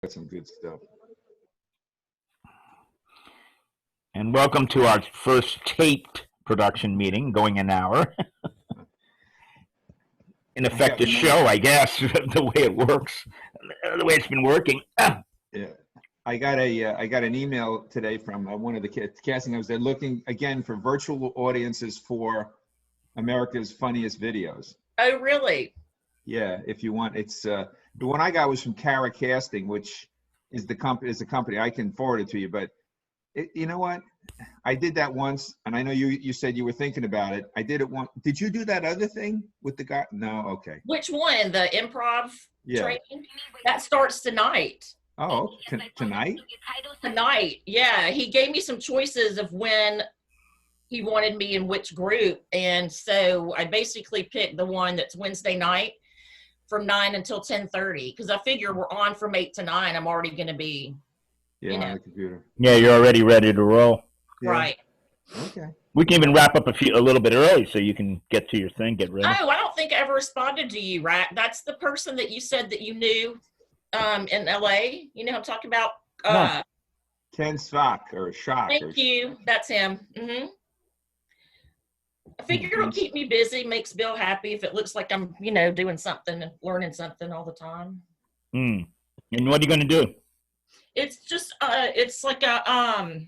That's some good stuff. And welcome to our first taped production meeting, going an hour. In effect, a show, I guess, the way it works, the way it's been working. Yeah, I got an email today from one of the casting hosts. They're looking again for virtual audiences for America's Funniest Videos. Oh, really? Yeah, if you want, it's the one I got was from Cara Casting, which is the company. I can forward it to you, but you know what? I did that once, and I know you said you were thinking about it. I did it once. Did you do that other thing with the guy? No, okay. Which one? The improv training? That starts tonight. Oh, tonight? Tonight, yeah. He gave me some choices of when he wanted me in which group, and so I basically picked the one that's Wednesday night from 9 until 10:30, because I figure we're on from 8 to 9. I'm already going to be, on the computer. Yeah, you're already ready to roll. Yeah. Right. Okay. We can even wrap up a little bit early so you can get to your thing, get ready. Oh, I don't think I ever responded to you, right? That's the person that you said that you knew in LA. You know who I'm talking about? No. Ken Schock or Shock. Thank you. That's him. Mm-hmm. I figure it'll keep me busy, makes Bill happy if it looks like I'm, doing something and learning something all the time. And what are you going to do? It's just, it's like a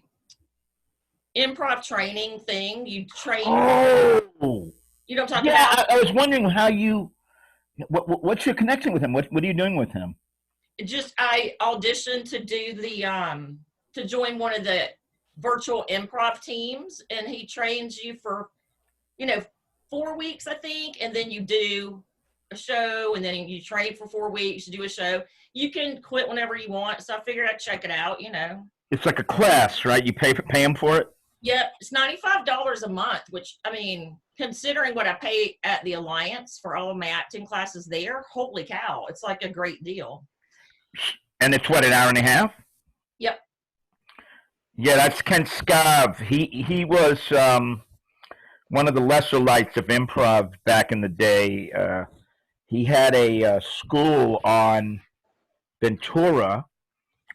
improv training thing. You train. Oh. You know what I'm talking Yeah, about? I was wondering how what's your connection with him? What are you doing with him? Just, I auditioned to do to join one of the virtual improv teams, and he trains you for 4 weeks, I think, and then you do a show, and then you train for 4 weeks, you do a show. You can quit whenever you want, so I figured I'd check it out, It's like a class, right? You pay him for it? Yep, it's $95 a month, which, I mean, considering what I pay at the Alliance for all of my acting classes there, holy cow, it's like a great deal. And it's what, an hour and a half? Yep. Yeah, that's Ken Skav. He was one of the lesser lights of improv back in the day. He had a school on Ventura,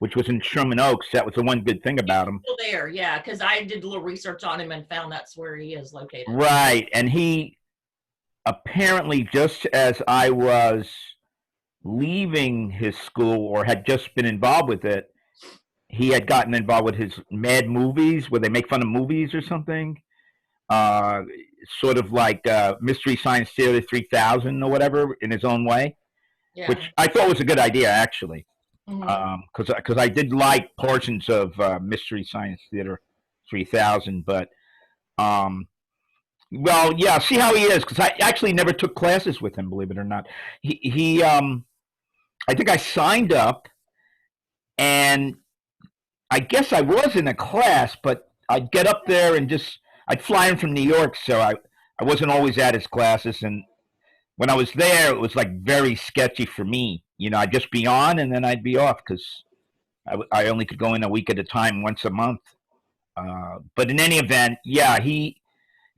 which was in Sherman Oaks. That was the one good thing about him. Still there, yeah, because I did a little research on him and found that's where he is located. Right, and he apparently, just as I was leaving his school or had just been involved with it, he had gotten involved with his Mad Movies, where they make fun of movies or something. Sort of like Mystery Science Theater 3000 or whatever, in his own way, Yeah. which I thought was a good idea, actually, because I did like portions of Mystery Science Theater 3000, but well, yeah, see how he is, because I actually never took classes with him, believe it or not. He I think I signed up, and I guess I was in a class, but I'd get up there and I'd fly in from New York, so I wasn't always at his classes. And when I was there, it was like very sketchy for me. I'd just be on and then I'd be off because I only could go in a week at a time, once a month. But in any event, yeah, they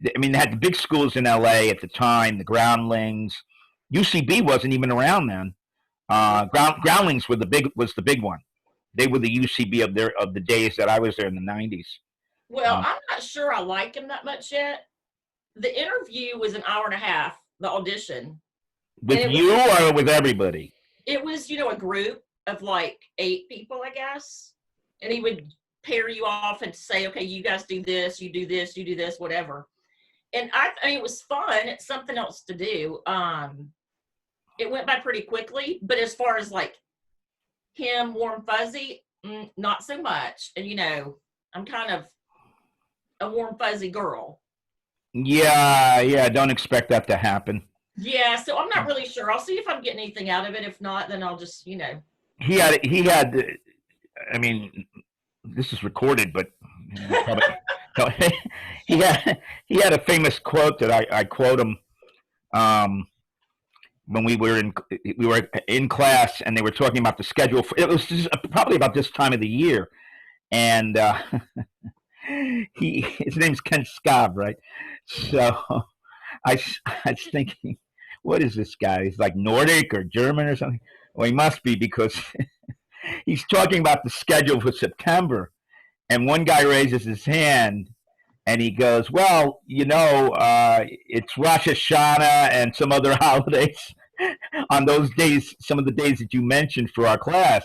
had the big schools in LA at the time, the Groundlings. UCB wasn't even around then. Groundlings was the big one. They were the UCB of the days that I was there in the 90s. Well, I'm not sure I like him that much yet. The interview was an hour and a half, the audition. With you or with everybody? It was, a group of like 8 people, I guess. And he would pair you off and say, okay, you guys do this, you do this, you do this, whatever. And I mean, it was fun. It's something else to do. It went by pretty quickly, but as far as like him, warm fuzzy, not so much. And, I'm kind of a warm fuzzy girl. Yeah, don't expect that to happen. Yeah, so I'm not really sure. I'll see if I'm getting anything out of it. If not, then I'll just, He had I mean, this is recorded, but probably, he had a famous quote that I quote him when we were in class, and they were talking about the schedule. It was probably about this time of the year, and his name's Ken Skav, right? So I was thinking, what is this guy? He's like Nordic or German or something. Well, he must be, because he's talking about the schedule for September, and one guy raises his hand, and he goes, "Well, it's Rosh Hashanah and some other holidays on those days, some of the days that you mentioned for our class."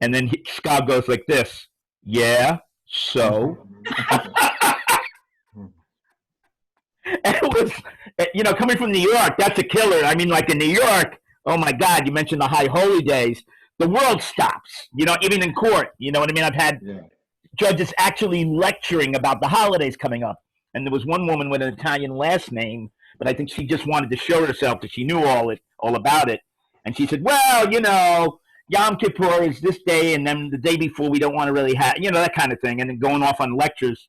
And then Scott goes like this, "Yeah, so." And it was, coming from New York, that's a killer. I mean, like in New York, oh my God, you mentioned the high holy days. The world stops, even in court. You know what I mean? I've had judges actually lecturing about the holidays coming up. And there was one woman with an Italian last name, but I think she just wanted to show herself that she knew all about it. And she said, well, Yom Kippur is this day, and then the day before we don't want to really have, that kind of thing. And then going off on lectures,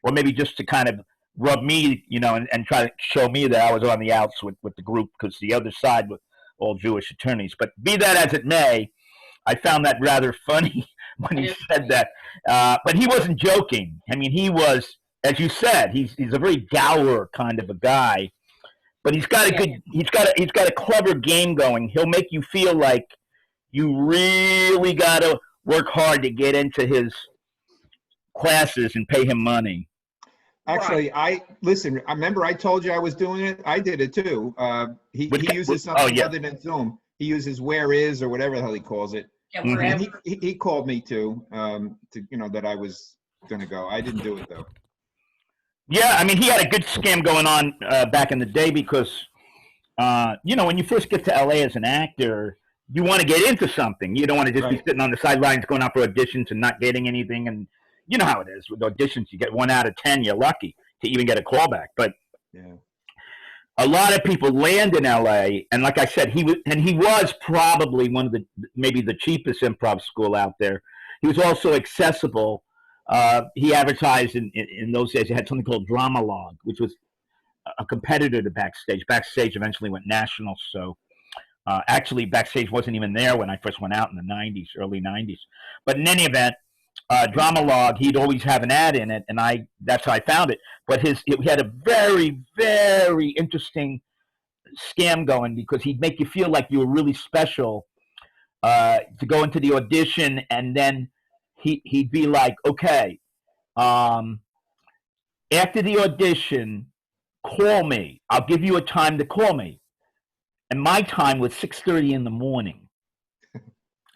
or maybe just to kind of rub me, and try to show me that I was on the outs with the group, because the other side was all Jewish attorneys. But be that as it may, I found that rather funny when he said that. But he wasn't joking. I mean, he was, as you said, he's a very dour kind of a guy. But he's got a clever game going. He'll make you feel like you really got to work hard to get into his classes and pay him money. Actually, I remember I told you I was doing it. I did it too. He uses something other than Zoom. He uses Where Is, or whatever the hell he calls it. Yeah, wherever. He called me too, that I was going to go. I didn't do it though. Yeah, I mean, he had a good scam going on back in the day, because, when you first get to LA as an actor, you want to get into something. You don't want to just be sitting on the sidelines going out for auditions and not getting anything. And you know how it is with auditions. You get 1 out of 10, you're lucky to even get a callback. But a lot of people land in LA, and like I said, he was probably maybe the cheapest improv school out there. He was also accessible. He advertised in those days. He had something called Drama Log, which was a competitor to Backstage. Backstage eventually went national. So actually, Backstage wasn't even there when I first went out in the 90s, early 90s. But in any event, Drama Log, he'd always have an ad in it, and that's how I found it. But he had a very, very interesting scam going, because he'd make you feel like you were really special to go into the audition, and then he'd be like, okay, after the audition, call me. I'll give you a time to call me. And my time was 6:30 in the morning.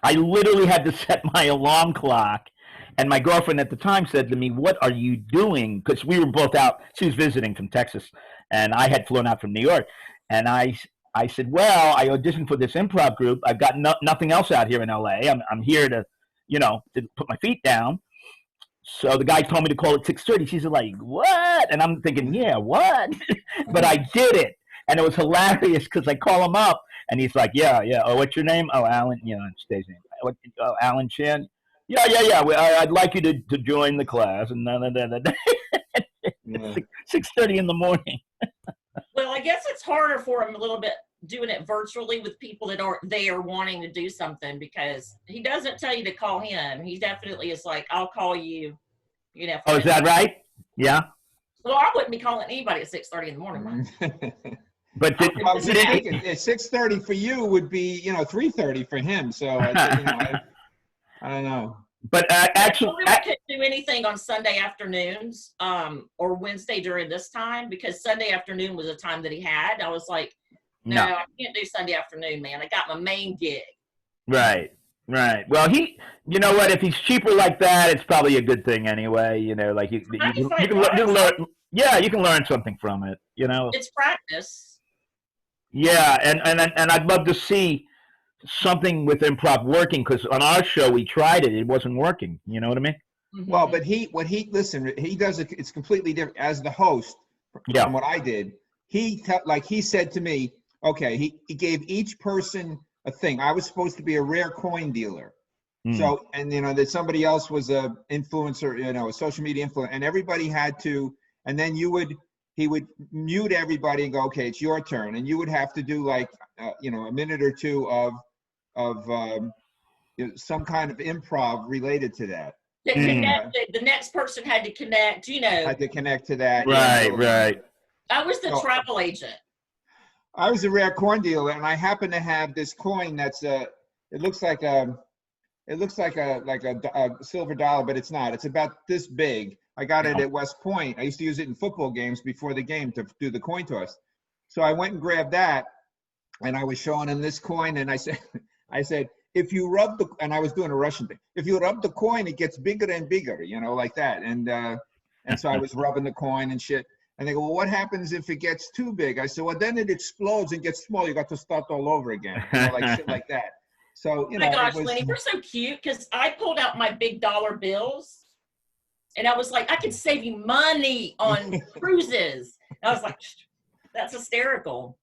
I literally had to set my alarm clock. And my girlfriend at the time said to me, what are you doing? Because we were both out. She was visiting from Texas, and I had flown out from New York. And I said, well, I auditioned for this improv group. I've got nothing else out here in LA. I'm here to put my feet down. So the guy told me to call at 6:30. She's like, what? And I'm thinking, yeah, what? But I did it. And it was hilarious, because I call him up, and he's like, yeah. Oh, what's your name? Oh, Alan. It's Dave's name. Oh, Alan Chan. Yeah. I'd like you to join the class. And 6:30 in the morning. Well, I guess it's harder for him a little bit doing it virtually with people that aren't there wanting to do something, because he doesn't tell you to call him. He definitely is like, I'll call you. Oh, is that right? Yeah. Well, I wouldn't be calling anybody at 6:30 in the morning. But I was thinking 6:30 for you would be 3:30 for him. So I don't know. But actually, I couldn't do anything on Sunday afternoons or Wednesday during this time, because Sunday afternoon was a time that he had. I was like, no, I can't do Sunday afternoon, man. I got my main gig. Right. Well, you know what? If he's cheaper like that, it's probably a good thing anyway. Like you can learn. Yeah, you can learn something from it. It's practice. Yeah, and I'd love to see something with improv working, because on our show we tried it wasn't working. You know what I mean? Well, but he does it, it's completely different as the host from what I did. He said to me, okay, he gave each person a thing. I was supposed to be a rare coin dealer. So, and that somebody else was a influencer, a social media influencer, and everybody had to, and then he would mute everybody and go, okay, it's your turn. And you would have to do like, a minute or two of some kind of improv related to that. The next person had to connect, Had to connect to that. Right. I was the travel agent. I was a rare coin dealer, and I happen to have this coin that's it looks like It looks like a silver dollar, but it's not. It's about this big. I got it Yeah. at West Point. I used to use it in football games before the game to do the coin toss. So I went and grabbed that, and I was showing him this coin, and I said, if you rub the, and I was doing a Russian thing. If you rub the coin, it gets bigger and bigger, like that. And so I was rubbing the coin and shit. And they go, well, what happens if it gets too big? I said, well, then it explodes and gets small. You got to start all over again, like shit like that. So, Oh my gosh, Lenny, we're so cute because I pulled out my big dollar bills and I was like, I could save you money on cruises. And I was like, that's hysterical.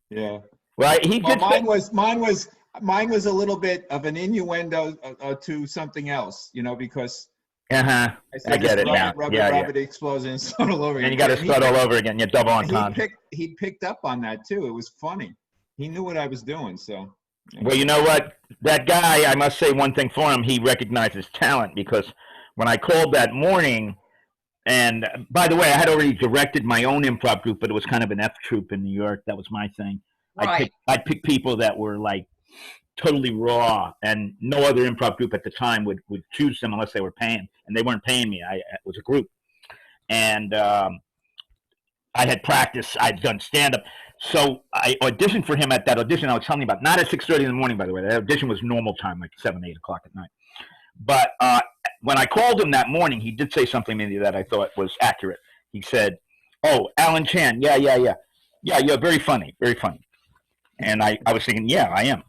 Yeah. Well, he Well, did. mine was a little bit of an innuendo to something else, because I get it now. rub Yeah. it explodes and start all over again. And you got to start all over again. You double entendre. He picked up on that too. It was funny. He knew what I was doing. So. Yeah. Well, you know what? That guy, I must say one thing for him. He recognizes talent because when I called that morning, and by the way, I had already directed my own improv group, but it was kind of an F troupe in New York. That was my thing. Right. I'd pick people that were like totally raw, and no other improv group at the time would choose them unless they were paying, and they weren't paying me. It was a group, and I had practiced. I'd done stand up, so I auditioned for him at that audition I was telling you about. Not at 6:30 in the morning, by the way. That audition was normal time, like 7, 8 o'clock at night. But when I called him that morning, he did say something to me that I thought was accurate. He said, "Oh, Alan Chan, yeah, you're very funny, very funny." And I was thinking, yeah, I am.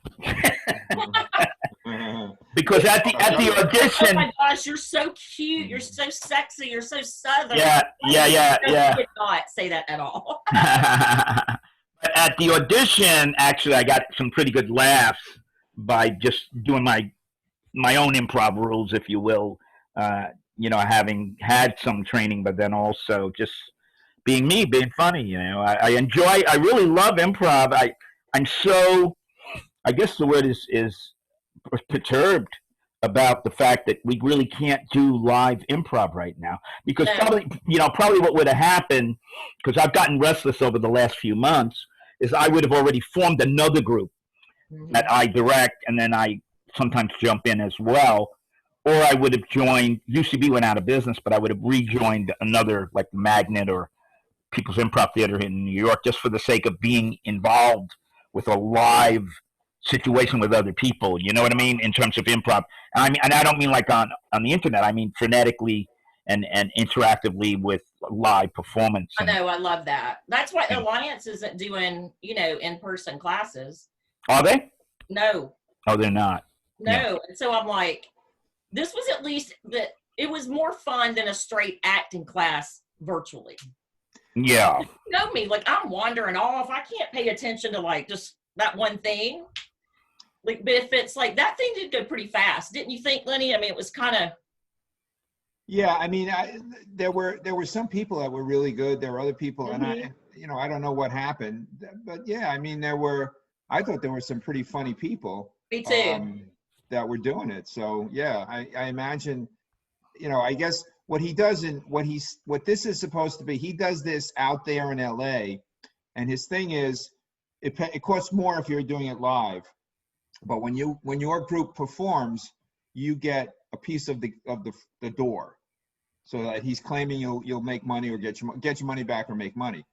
Because at the Oh audition, my gosh, you're so cute. You're so sexy. You're so southern. yeah. I did not say that at all. But at the audition, actually, I got some pretty good laughs by just doing my own improv rules, if you will. Having had some training, but then also just being me, being funny. I really love improv. I'm so, I guess the word is perturbed about the fact that we really can't do live improv right now because probably what would have happened, because I've gotten restless over the last few months, is I would have already formed another group that I direct, and then I sometimes jump in as well, or I would have joined. UCB went out of business, but I would have rejoined another like Magnet or People's Improv Theater in New York, just for the sake of being involved with a live situation with other people. You know what I mean? In terms of improv. And I don't mean like on the internet. I mean phonetically and interactively with live performance. I know. I love that. That's why Alliance isn't doing, in-person classes. Are they? No. Oh, they're not. No. Yeah. And so I'm like, this was at least that it was more fun than a straight acting class virtually. Yeah. You know me, like I'm wandering off. I can't pay attention to like just that one thing. Like, but if it's like that thing did go pretty fast, didn't you think, Lenny? I mean, it was kind of. Yeah, I mean, there were some people that were really good. There were other people, and I don't know what happened, but yeah, I mean, I thought there were some pretty funny people. Me too. That were doing it. So yeah, I imagine, I guess what he does what this is supposed to be, he does this out there in LA, and his thing is, it costs more if you're doing it live, but when your group performs, you get a piece of the door, so that he's claiming you'll make money or get your money back or make money.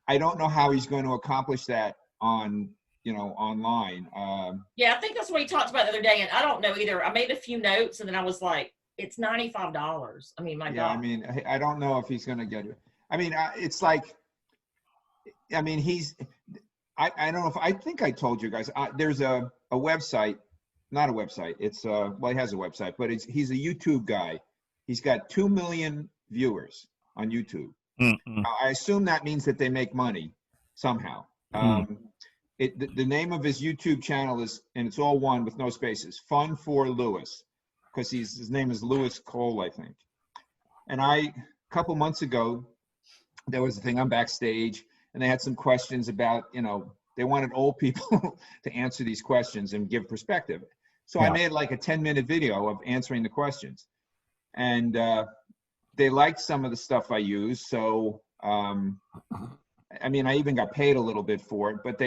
I don't know how he's going to accomplish that online. Yeah, I think that's what he talked about the other day, and I don't know either. I made a few notes, and then I was like, it's $95. I mean, my God. I mean, I don't know if he's going to get it. I mean, it's like, I mean, I don't know if, I think I told you guys, there's a website, not a website. It's, well, he has a website, but he's a YouTube guy. He's got 2 million viewers on YouTube. Mm-hmm. I assume that means that they make money somehow. The name of his YouTube channel is, and it's all one with no spaces, Fun for Lewis, because his name is Lewis Cole, I think. And a couple months ago, there was a thing, I'm backstage, and they had some questions about, they wanted old people to answer these questions and give perspective. So I made like a 10-minute video of answering the questions. And they liked some of the stuff I used. So, I mean, I even got paid a little bit for it, but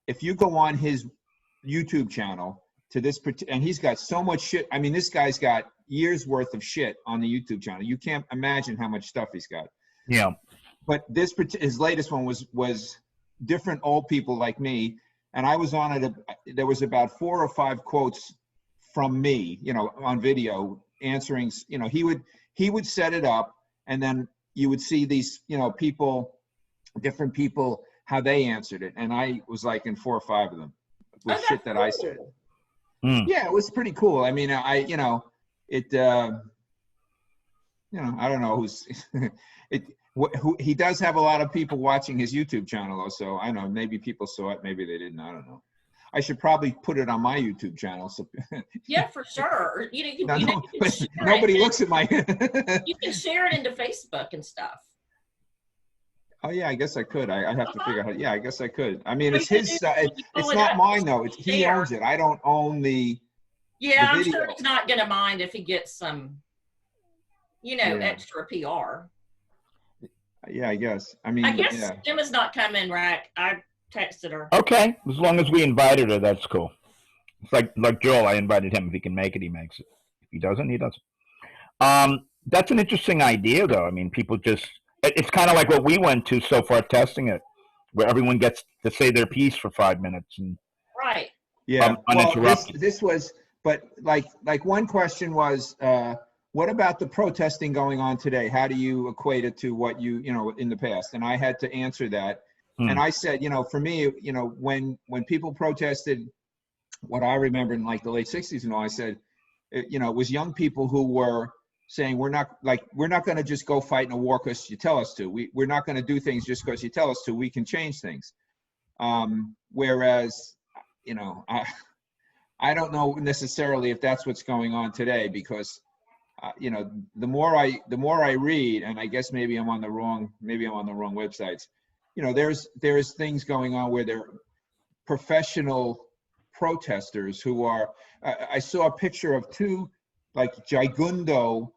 if you go on his YouTube channel, to this, and he's got so much shit. I mean, this guy's got years worth of shit on the YouTube channel. You can't imagine how much stuff he's got. Yeah. But his latest one was different old people like me, and I was on it. There was about 4 or 5 quotes from me, on video answering. He would set it up, and then you would see these, different people, how they answered it, and I was like in 4 or 5 of them with shit that I said. Yeah, it was pretty cool. I mean, I don't know who's he does have a lot of people watching his YouTube channel, though, so I don't know, maybe people saw it, maybe they didn't. I don't know. I should probably put it on my YouTube channel. So yeah, for sure. But nobody looks at my. You can share it into Facebook and stuff. Oh yeah, I guess I could. I have to figure out. Yeah, I guess I could. I mean, it's his. It's not mine though. He owns it. I don't own the. Yeah, I'm sure he's not gonna mind if he gets some, extra PR. Yeah, I guess. I mean, I guess Emma's not coming, right? I texted her. Okay, as long as we invited her, that's cool. It's like Joel. I invited him. If he can make it, he makes it. If he doesn't, he doesn't. That's an interesting idea, though. I mean, people just. It's kind of like what we went to so far testing it, where everyone gets to say their piece for 5 minutes and right. Yeah, uninterrupted. Well, this was, but like one question was, what about the protesting going on today? How do you equate it to what you in the past? And I had to answer that, and I said, for me, when people protested, what I remember in like the late '60s, I said, it was young people who were saying we're not going to just go fight in a war because you tell us to. We're not going to do things just because you tell us to. We can change things. Whereas, I don't know necessarily if that's what's going on today, because, the more I read, and I guess maybe I'm on the wrong websites. There's things going on where they're professional protesters who are. I saw a picture of 2 like Gigundo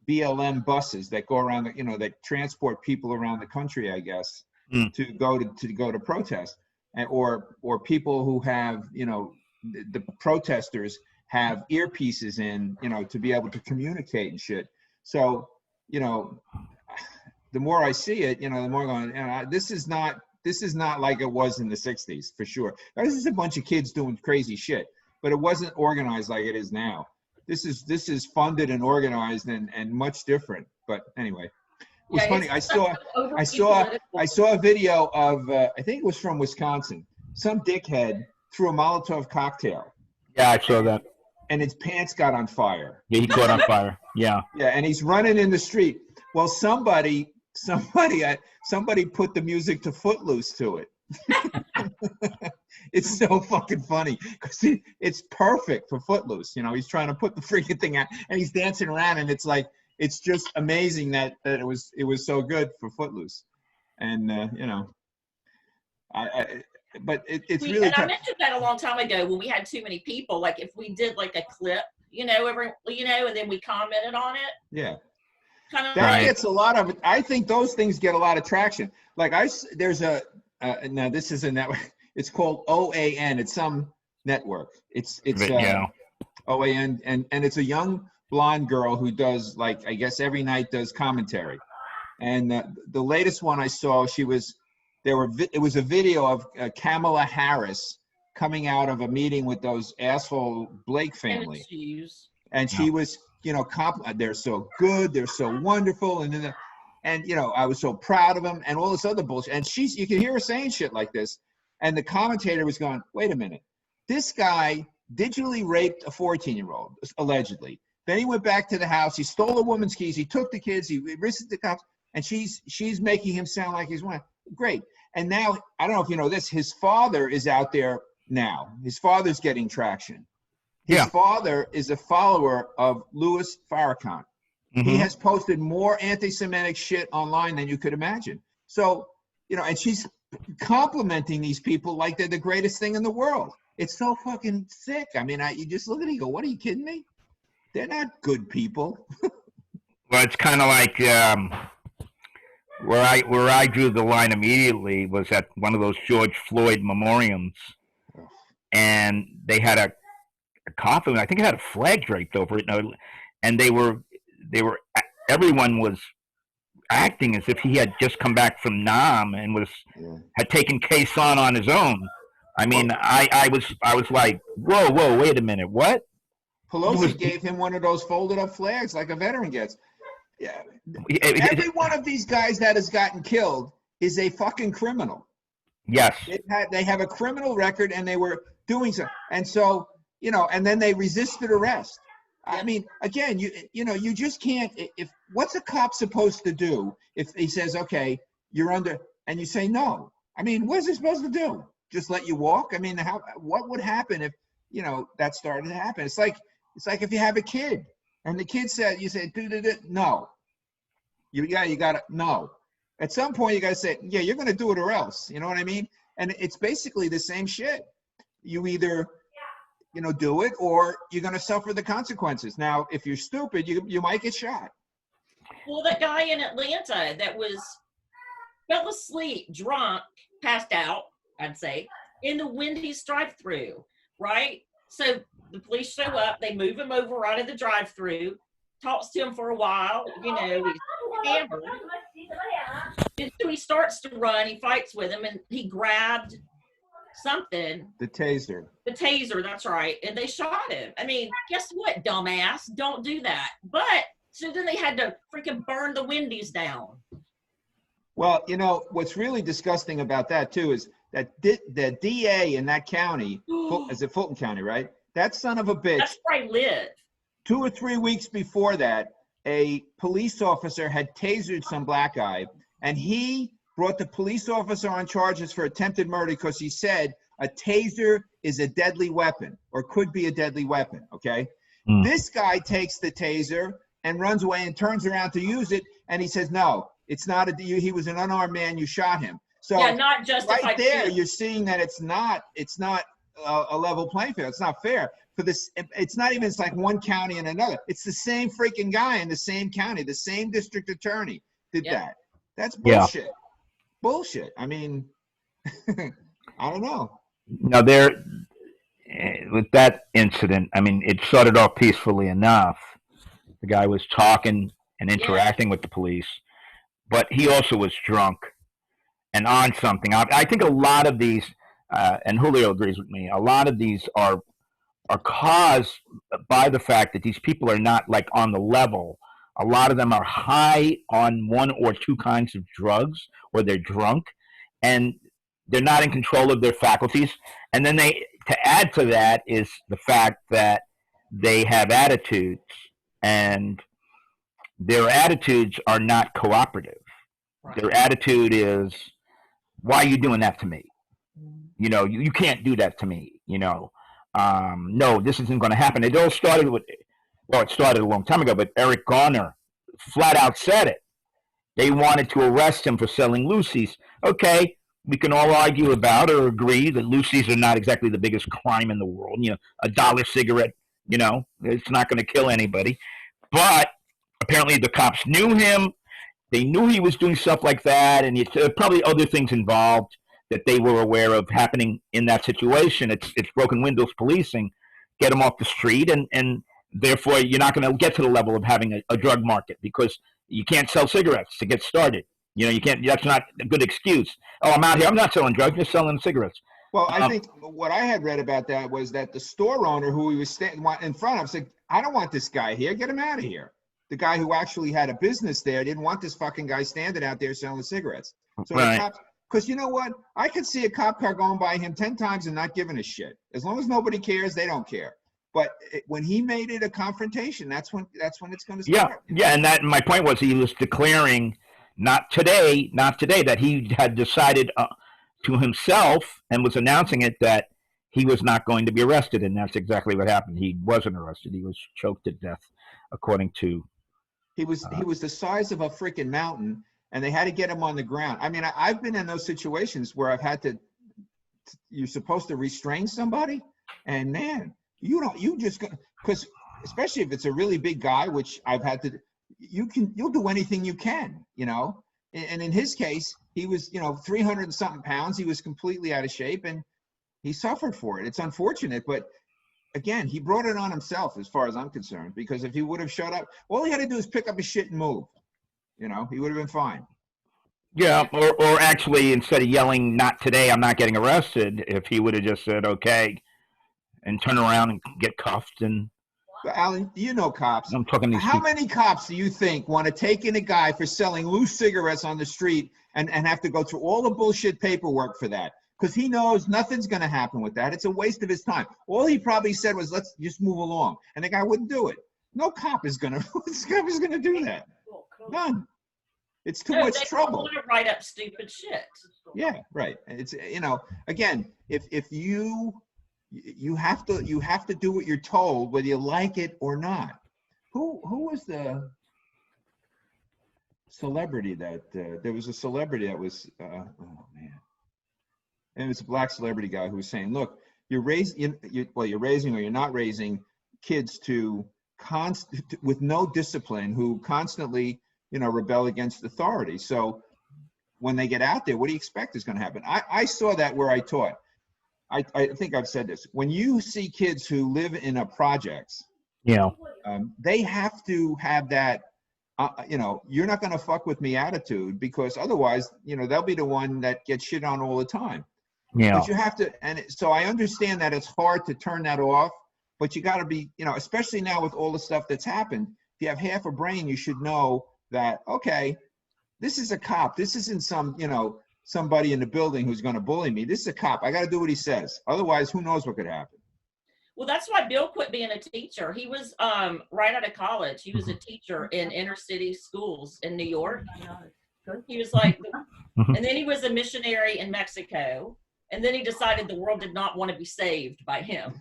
BLM buses that go around, that transport people around the country, I guess, to go to protest, or people who have, the protesters have earpieces in, to be able to communicate and shit. So, the more I see it, the more I'm going, this is not like it was in the '60s for sure. This is a bunch of kids doing crazy shit, but it wasn't organized like it is now. This is funded and organized and much different. But anyway, it was funny. I saw a video of I think it was from Wisconsin. Some dickhead threw a Molotov cocktail. Yeah, I saw that. And his pants got on fire. Yeah, he caught on fire. Yeah. Yeah, and he's running in the street. Well, somebody put the music to Footloose to it. It's so fucking funny because it's perfect for Footloose. He's trying to put the freaking thing out and he's dancing around, and it's like, it's just amazing that it was so good for Footloose. And but it's really. And I mentioned that a long time ago when we had too many people. Like if we did like a clip, and then we commented on it. Yeah. That gets a lot of. I think those things get a lot of traction. Like there's a. Now this is a network. It's called OAN. It's some network. It's OAN, and it's a young blonde girl who does, like, I guess every night does commentary. And the latest one I saw, it was a video of Kamala Harris coming out of a meeting with those asshole Blake family, and she was, they're so good, they're so wonderful, and I was so proud of them and all this other bullshit. And you can hear her saying shit like this. And the commentator was going, wait a minute. This guy digitally raped a 14-year-old, allegedly. Then he went back to the house. He stole a woman's keys. He took the kids. He risked the cops. And she's making him sound like he's one. Great. And now, I don't know if you know this, his father is out there now. His father's getting traction. His father is a follower of Louis Farrakhan. Mm-hmm. He has posted more anti-Semitic shit online than you could imagine. So, and she's complimenting these people like they're the greatest thing in the world. It's so fucking sick. I mean, you just look at it and go, what, are you kidding me? They're not good people. Well, it's kind of like where I drew the line immediately was at one of those George Floyd memoriams, and they had coffin. I think it had a flag draped over it, and they were everyone was acting as if he had just come back from Nam and had taken Quezon on his own. I mean, I was like, whoa, wait a minute, what? Pelosi gave him one of those folded up flags like a veteran gets. Yeah. Every one of these guys that has gotten killed is a fucking criminal. Yes. They have a criminal record and they were doing so. And so, and then they resisted arrest. I mean, again, you just can't, what's a cop supposed to do if he says, okay, you're under, and you say no? I mean, what is he supposed to do? Just let you walk? I mean, what would happen if, that started to happen? It's like if you have a kid and the kid said, you say, no. You got to, no. At some point, you got to say, yeah, you're going to do it or else. You know what I mean? And it's basically the same shit. You either, do it or you're going to suffer the consequences. Now, if you're stupid, you might get shot. Well, that guy in Atlanta that fell asleep, drunk, passed out, I'd say, in the Wendy's drive-thru, right? So the police show up, they move him over out of the drive-thru, talks to him for a while, he's hammered. And so he starts to run, he fights with him, and he grabbed something. The taser. The taser, that's right. And they shot him. I mean, guess what, dumbass? Don't do that. But, so then they had to freaking burn the Wendy's down. Well, what's really disgusting about that, too, is that the DA in that county, is it Fulton County, right? That son of a bitch. That's where I live. 2 or 3 weeks before that, a police officer had tasered some black guy, and he brought the police officer on charges for attempted murder because he said a taser is a deadly weapon or could be a deadly weapon, okay? This guy takes the taser and runs away and turns around to use it, and he says, no, it's not he was an unarmed man, you shot him. So yeah, not justified. Right there, you're seeing that it's not a level playing field. It's not fair. For this, it's not even, it's like one county and another. It's the same freaking guy in the same county, the same district attorney did that. That's bullshit. Yeah. Bullshit. I mean, I don't know. Now with that incident, I mean, it started off peacefully enough. The guy was talking and interacting with the police, but he also was drunk and on something. I think a lot of these, and Julio agrees with me, a lot of these are caused by the fact that these people are not like on the level. A lot of them are high on 1 or 2 kinds of drugs, or they're drunk, and they're not in control of their faculties. And then to add to that is the fact that they have attitudes, and their attitudes are not cooperative. Right. Their attitude is, why are you doing that to me? You can't do that to me, no, this isn't going to happen. It all started it started a long time ago, but Eric Garner flat out said it. They wanted to arrest him for selling Lucy's. Okay, we can all argue about or agree that Lucy's are not exactly the biggest crime in the world. $1 cigarette, it's not going to kill anybody. But apparently the cops knew him. They knew he was doing stuff like that, and probably other things involved that they were aware of happening in that situation. It's broken windows policing. Get them off the street, and therefore you're not going to get to the level of having a drug market because you can't sell cigarettes to get started. You can't. That's not a good excuse. Oh, I'm out here. I'm not selling drugs. I'm just selling cigarettes. Well, I think what I had read about that was that the store owner who he was standing in front of said, I don't want this guy here. Get him out of here. The guy who actually had a business there didn't want this fucking guy standing out there selling cigarettes. So the cops, because you know what? I could see a cop car going by him 10 times and not giving a shit. As long as nobody cares, they don't care. But when he made it a confrontation, that's when it's going to start. Yeah, and my point was he was declaring not today, that he had decided to himself and was announcing it that he was not going to be arrested, and that's exactly what happened. He wasn't arrested. He was choked to death, according to. He was the size of a freaking mountain, and they had to get him on the ground. I mean, I've been in those situations where I've had to. You're supposed to restrain somebody, and man, you just because especially if it's a really big guy, which I've had to. You'll do anything you can, And in his case, he was 300 and something pounds. He was completely out of shape, and he suffered for it. It's unfortunate, but again, he brought it on himself as far as I'm concerned, because if he would have showed up, all he had to do is pick up his shit and move. You know, he would have been fine. Yeah, or actually, instead of yelling, "Not today, I'm not getting arrested," if he would have just said, "Okay," and turn around and get cuffed. And But Alan, you know cops. I'm talking these How people. many cops do you think want to take in a guy for selling loose cigarettes on the street and have to go through all the bullshit paperwork for that? Because he knows nothing's going to happen with that. It's a waste of his time. All he probably said was, let's just move along. And the guy wouldn't do it. No cop is going to, this guy is going to do that. None. It's too much they trouble. want to write up stupid shit. Yeah, right. It's, you know, again, if you have to do what you're told, whether you like it or not. Who was the celebrity that there was a celebrity that was oh man, and it was a black celebrity guy who was saying, look, you're raising or you're not raising kids with no discipline, who constantly, you know, rebel against authority. So when they get out there, what do you expect is going to happen? I saw that where I taught. I think I've said this. When you see kids who live in a projects, Yeah. they have to have that, you know, you're not going to fuck with me attitude, because otherwise, you know, they'll be the one that gets shit on all the time. Yeah. But you have to, so I understand that it's hard to turn that off, but you got to be, you know, especially now with all the stuff that's happened, if you have half a brain, you should know that, okay, this is a cop. This isn't some, you know, somebody in the building who's going to bully me. This is a cop. I got to do what he says. Otherwise, who knows what could happen. Well, that's why Bill quit being a teacher. He was right out of college. He was a teacher in inner city schools in New York. He was like, and then he was a missionary in Mexico. And then he decided the world did not want to be saved by him.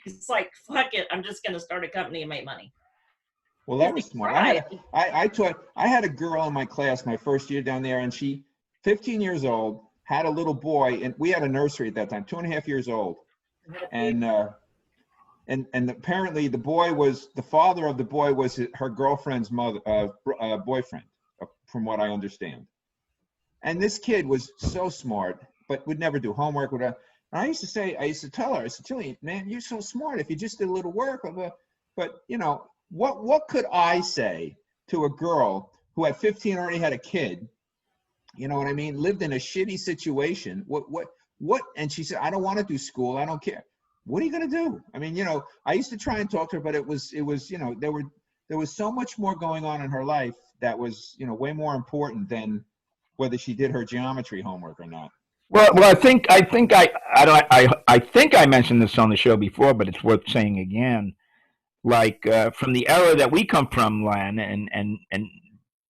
It's like, fuck it, I'm just going to start a company and make money. Well, that was smart. I had a girl in my class my first year down there, and she, 15 years old, had a little boy, and we had a nursery at that time, 2.5 years old. And apparently the father of the boy was her girlfriend's boyfriend, from what I understand. And this kid was so smart, but would never do homework. And I used to tell her, I said, Jillian, man, you're so smart. If you just did a little work, but you know, what could I say to a girl who at 15 already had a kid? You know what I mean? Lived in a shitty situation. What? And she said, I don't want to do school. I don't care. What are you going to do? I mean, you know, I used to try and talk to her, but it was, you know, there was so much more going on in her life that was, you know, way more important than whether she did her geometry homework or not. Well, I think I think I mentioned this on the show before, but it's worth saying again. Like from the era that we come from, Len, and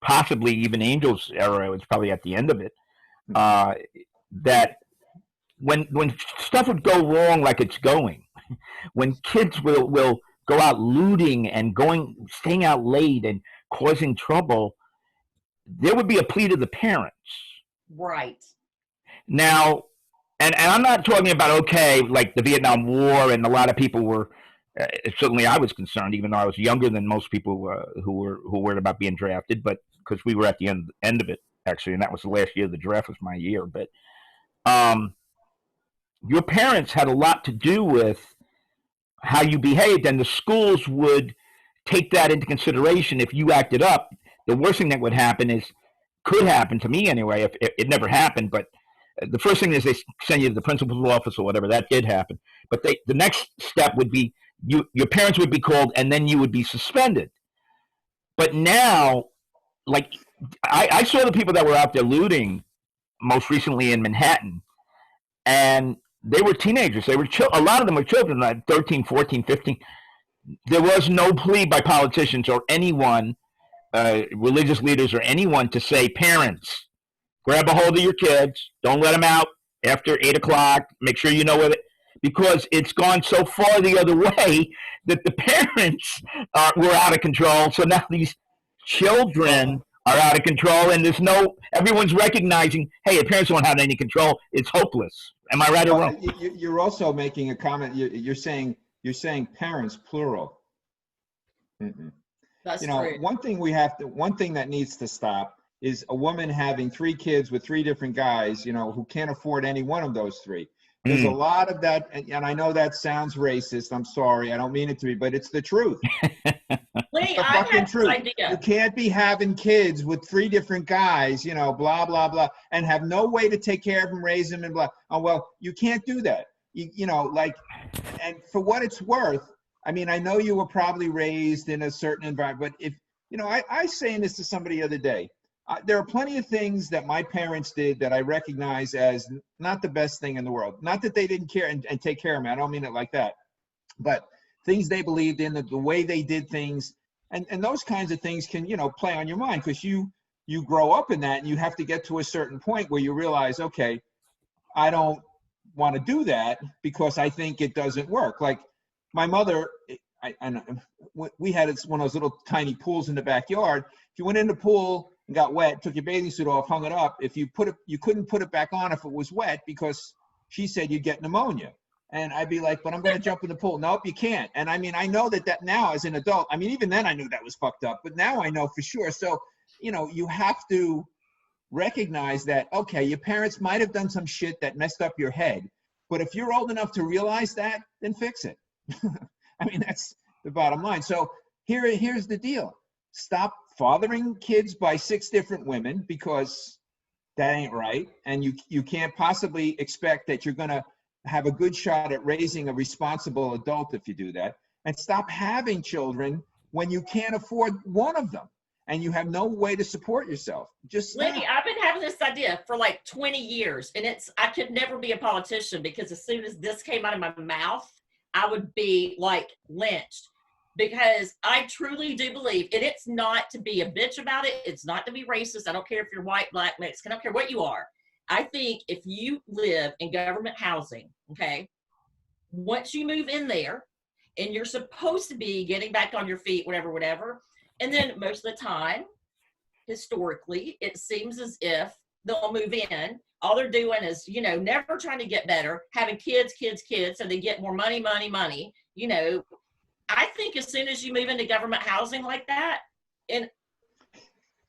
possibly even Angel's era, it's probably at the end of it. That when stuff would go wrong, like it's going, when kids will go out looting and staying out late and causing trouble, there would be a plea to the parents. Right. Now, and I'm not talking about, okay, like the Vietnam War, and a lot of people were, certainly I was concerned, even though I was younger than most people who worried about being drafted, but because we were at the end of it, actually, and that was the last year. The draft was my year. But your parents had a lot to do with how you behaved, and the schools would take that into consideration. If you acted up, the worst thing that could happen to me anyway, if it never happened, but the first thing is they send you to the principal's office or whatever. That did happen. But the next step would be your parents would be called, and then you would be suspended. But now, like, I saw the people that were out there looting most recently in Manhattan, and they were teenagers. They were a lot of them were children, like 13, 14, 15. There was no plea by politicians or anyone, religious leaders or anyone, to say, parents, grab a hold of your kids. Don't let them out after 8 o'clock. Make sure you know where because it's gone so far the other way that the parents were out of control. So now these children are out of control, and everyone's recognizing, hey, if parents don't have any control, it's hopeless. Am I right or wrong? You're also making a comment. You're saying parents, plural. Mm-mm. That's true. One thing that needs to stop is a woman having 3 kids with 3 different guys, you know, who can't afford any one of those 3. There's a Mm. lot of that, and I know that sounds racist. I'm sorry, I don't mean it to be, but it's the truth. Lenny, The I fucking have this truth. You idea. can't be having kids with 3 different guys, you know, blah, blah, blah, and have no way to take care of them, raise them, and blah. Oh, well, you can't do that. You know, like, and for what it's worth, I mean, I know you were probably raised in a certain environment, but if, you know, I saying this to somebody the other day, there are plenty of things that my parents did that I recognize as not the best thing in the world. Not that they didn't care and take care of me. I don't mean it like that. But things they believed in, the way they did things, and those kinds of things can, you know, play on your mind because you grow up in that and you have to get to a certain point where you realize, okay, I don't want to do that because I think it doesn't work. Like my mother, we had one of those little tiny pools in the backyard. If you went in the pool and got wet, took your bathing suit off, hung it up, if you put it, you couldn't put it back on if it was wet because she said you'd get pneumonia. And I'd be like, but I'm going to jump in the pool. Nope, you can't. And I mean, I know that now as an adult, I mean, even then I knew that was fucked up, but now I know for sure. So, you know, you have to recognize that, okay, your parents might have done some shit that messed up your head, but if you're old enough to realize that, then fix it. I mean, that's the bottom line. So here's the deal. Stop fathering kids by 6 different women because that ain't right. And you can't possibly expect that you're going to have a good shot at raising a responsible adult if you do that. And stop having children when you can't afford one of them and you have no way to support yourself. Just stop. Lenny, I've been having this idea for like 20 years, and I could never be a politician because as soon as this came out of my mouth, I would be like lynched because I truly do believe, and it's not to be a bitch about it. It's not to be racist. I don't care if you're white, black, Mexican. I don't care what you are. I think if you live in government housing, okay, once you move in there and you're supposed to be getting back on your feet, whatever, and then most of the time, historically, it seems as if they'll move in. All they're doing is, you know, never trying to get better, having kids, so they get more money. You know, I think as soon as you move into government housing like that, and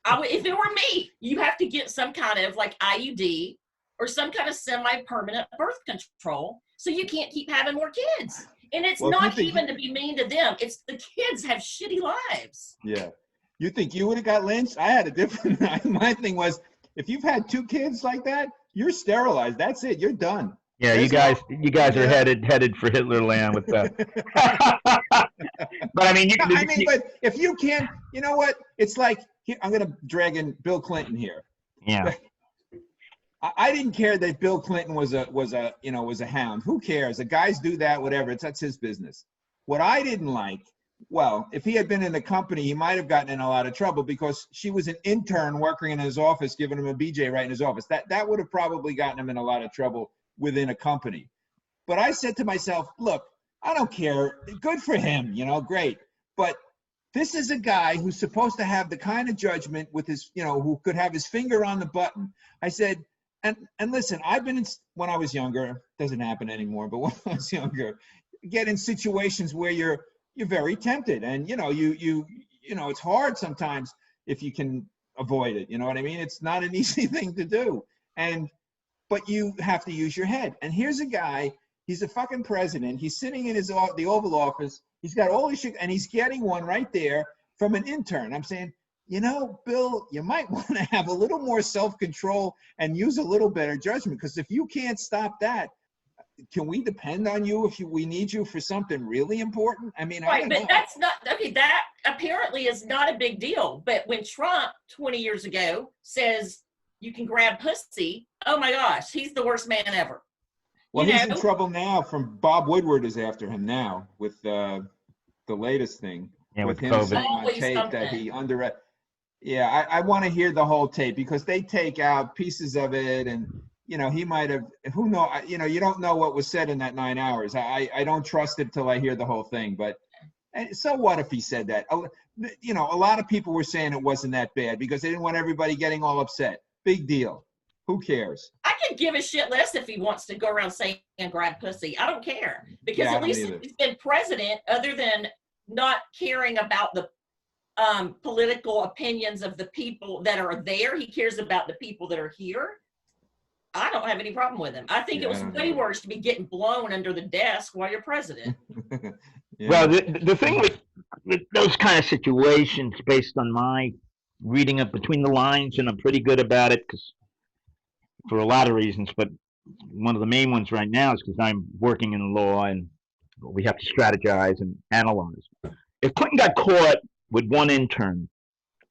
if it were me, you have to get some kind of like IUD or some kind of semi-permanent birth control so you can't keep having more kids. And it's Well, not even to be mean to them. It's the kids have shitty lives. Yeah. You think you would have got lynched? I had a different, my thing was, if you've had 2 kids like that, you're sterilized. That's it. You're done. Yeah, you There's guys are headed for Hitler land with that. But I mean, but if you can't, you know what? It's like, I'm going to drag in Bill Clinton here. yeah. I didn't care that Bill Clinton was a hound. Who cares? The guys do that, whatever. That's his business. What I didn't like, well, if he had been in the company, he might have gotten in a lot of trouble because she was an intern working in his office, giving him a BJ right in his office. That would have probably gotten him in a lot of trouble within a company. But I said to myself, look, I don't care. Good for him, you know, great. But this is a guy who's supposed to have the kind of judgment with his, you know, who could have his finger on the button. I said, and listen, I've been in, when I was younger, doesn't happen anymore, but when I was younger, get in situations where you're very tempted, and you know, you know, it's hard sometimes if you can avoid it. You know what I mean? It's not an easy thing to do, but you have to use your head. And here's a guy, he's a fucking president. He's sitting in the Oval Office. He's got all his shit, and he's getting one right there from an intern. I'm saying, you know, Bill, you might want to have a little more self-control and use a little better judgment, because if you can't stop that, can we depend on you if we need you for something really important? I mean, Right, I don't but know. that's not, okay, that apparently is not a big deal. But when Trump 20 years ago says you can grab pussy, oh my gosh, he's the worst man ever. Well, you he's know? in trouble now. From Bob Woodward is after him now with the latest thing. Yeah, with him COVID. saying on Always tape something. that he under. Yeah, I want to hear the whole tape because they take out pieces of it, and you know, he might have. Who know? You know, you don't know what was said in that 9 hours. I don't trust it till I hear the whole thing. But so what if he said that? You know, a lot of people were saying it wasn't that bad because they didn't want everybody getting all upset. Big deal. Who cares? I could give a shit less if he wants to go around saying grab pussy. I don't care, because Yeah, I at don't least either. he's been president, other than not caring about the political opinions of the people that are there. He cares about the people that are here. I don't have any problem with him. I think Yeah, it I was don't way know. worse to be getting blown under the desk while you're president. Yeah. Well, the thing with those kind of situations, based on my reading of between the lines, and I'm pretty good about it because for a lot of reasons, but one of the main ones right now is because I'm working in law and we have to strategize and analyze. If Clinton got caught with one intern,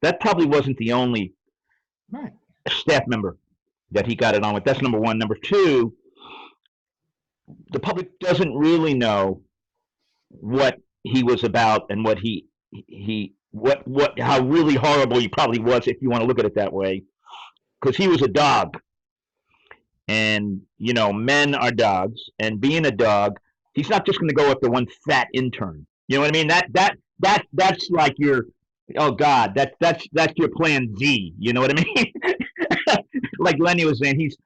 that probably wasn't the only Right. staff member that he got it on with. That's number one. Number two, the public doesn't really know what he was about and what how really horrible he probably was, if you want to look at it that way, because he was a dog, and men are dogs, and being a dog, he's not just going to go after one fat intern. You know what I mean? That's like your, oh God, that's your plan Z. You know what I mean? Like Lenny was saying, he's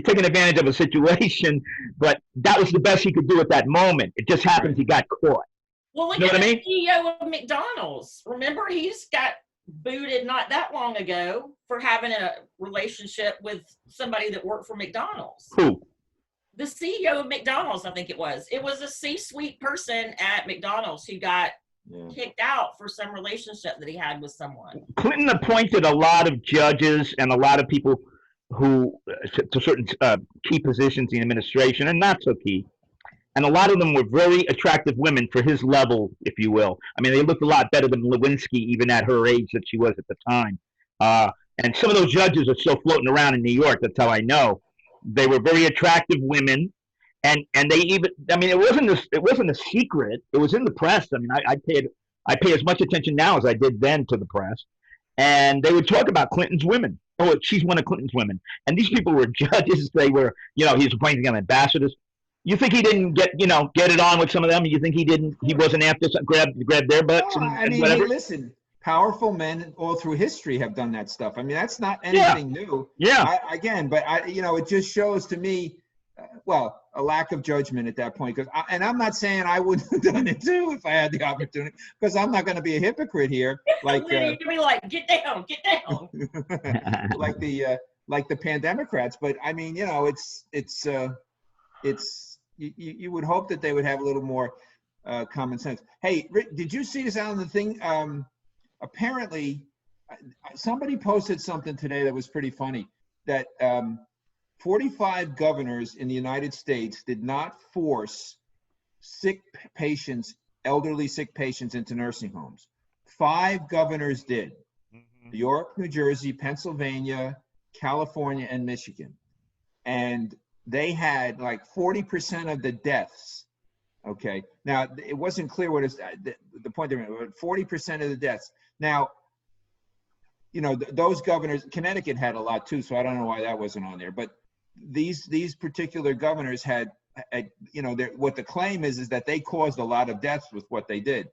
taking advantage of a situation, but that was the best he could do at that moment. It just happens Right. he got caught. Well, look You know at what I the mean? CEO of McDonald's. Remember, he's got booted not that long ago for having a relationship with somebody that worked for McDonald's. Who? The CEO of McDonald's, I think it was. It was a C-suite person at McDonald's who got Yeah. kicked out for some relationship that he had with someone. Clinton appointed a lot of judges and a lot of people who to certain key positions in the administration, and not so key. And a lot of them were very attractive women for his level, if you will. I mean, they looked a lot better than Lewinsky, even at her age that she was at the time. And some of those judges are still floating around in New York. That's how I know. They were very attractive women, and they even. I mean, it wasn't a secret. It was in the press. I mean, I pay as much attention now as I did then to the press, and they would talk about Clinton's women. Oh, she's one of Clinton's women. And these people were judges. They were, he was appointing them ambassadors. You think he didn't get it on with some of them? You think he wasn't after grab their butts No, and, I mean, whatever? hey, listen, powerful men all through history have done that stuff. I mean, that's not Yeah. anything new. Yeah. It just shows to me, a lack of judgment at that point. And I'm not saying I wouldn't have done it too if I had the opportunity, because I'm not going to be a hypocrite here. Like, You're gonna be like, get down, get down. like the Pandemocrats. But I mean, you would hope that they would have a little more common sense. Hey, Rick, did you see this out on the thing? Apparently, somebody posted something today that was pretty funny, that 45 governors in the United States did not force elderly sick patients into nursing homes. 5 governors did. New York, New Jersey, Pennsylvania, California, and Michigan. And they had like 40% of the deaths. Okay. Now, it wasn't clear what is the point they were, but 40% of the deaths. Now, those governors, Connecticut had a lot too, so I don't know why that wasn't on there. But these particular governors had what the claim is that they caused a lot of deaths with what they did.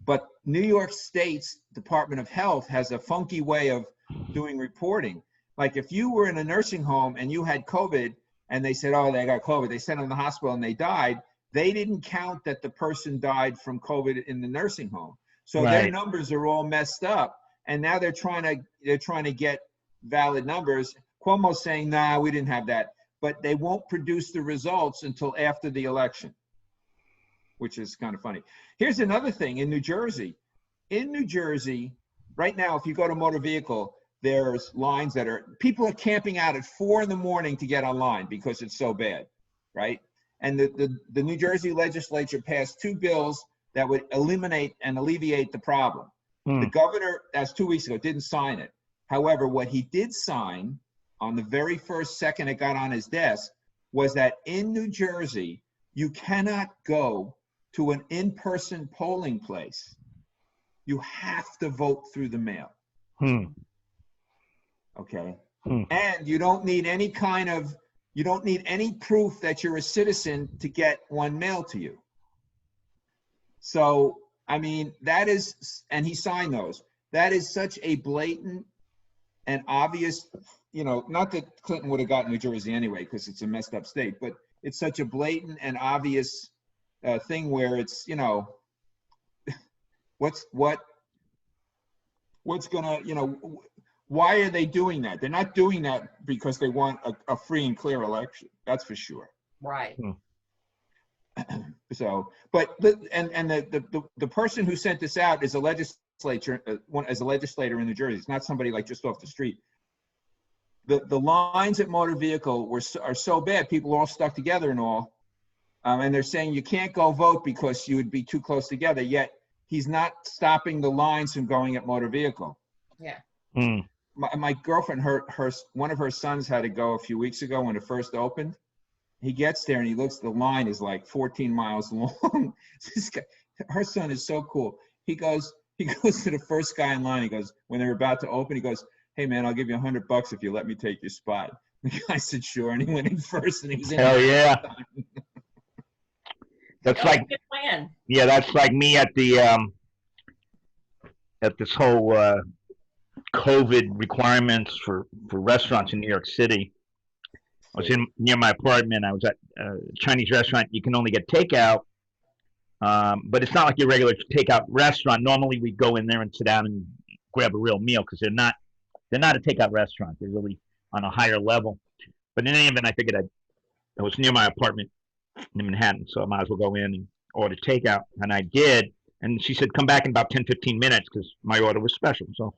But New York State's Department of Health has a funky way of doing reporting. Like if you were in a nursing home and you had COVID and they said, oh, they got COVID, they sent them to the hospital and they died, they didn't count that the person died from COVID in the nursing home. So their Right. numbers are all messed up. And now they're trying to get valid numbers. Cuomo's saying, nah, we didn't have that. But they won't produce the results until after the election, which is kind of funny. Here's another thing in New Jersey. In New Jersey, right now, if you go to motor vehicle, there's lines people are camping out at 4 a.m. to get online because it's so bad, right? And the New Jersey legislature passed 2 bills that would eliminate and alleviate the problem. The governor, that's 2 weeks ago, didn't sign it. However, what he did sign on the very first second it got on his desk was that in New Jersey, you cannot go to an in-person polling place. You have to vote through the mail. Okay. And you don't need any proof that you're a citizen to get one mailed to you. So, I mean, and he signed those. That is such a blatant and obvious, not that Clinton would have gotten New Jersey anyway, because it's a messed up state, but it's such a blatant and obvious thing where it's, what's gonna, why are they doing that? They're not doing that because they want a free and clear election. That's for sure. Right. So, but the person who sent this out is a legislator in New Jersey. It's not somebody like just off the street. The lines at motor vehicle are so bad. People are all stuck together and all. And they're saying you can't go vote because you would be too close together. Yet he's not stopping the lines from going at motor vehicle. Yeah. My girlfriend, one of her sons had to go a few weeks ago when it first opened. He gets there and he looks, the line is like 14 miles long. This guy, her son is so cool. He goes to the first guy in line. He goes, when they're about to open, he goes, "Hey man, I'll give you $100 if you let me take your spot." The guy said, "Sure." And he went in first and he was in. Hell yeah. That's That was like, a good plan. yeah, that's like me at the at this whole COVID requirements for restaurants in New York City. I was near my apartment. I was at a Chinese restaurant. You can only get takeout, but it's not like your regular takeout restaurant. Normally, we go in there and sit down and grab a real meal because they're not a takeout restaurant. They're really on a higher level. But in any event, I figured I was near my apartment in Manhattan, so I might as well go in and order takeout, and I did. And she said, "Come back in about 10-15 minutes," because my order was special. So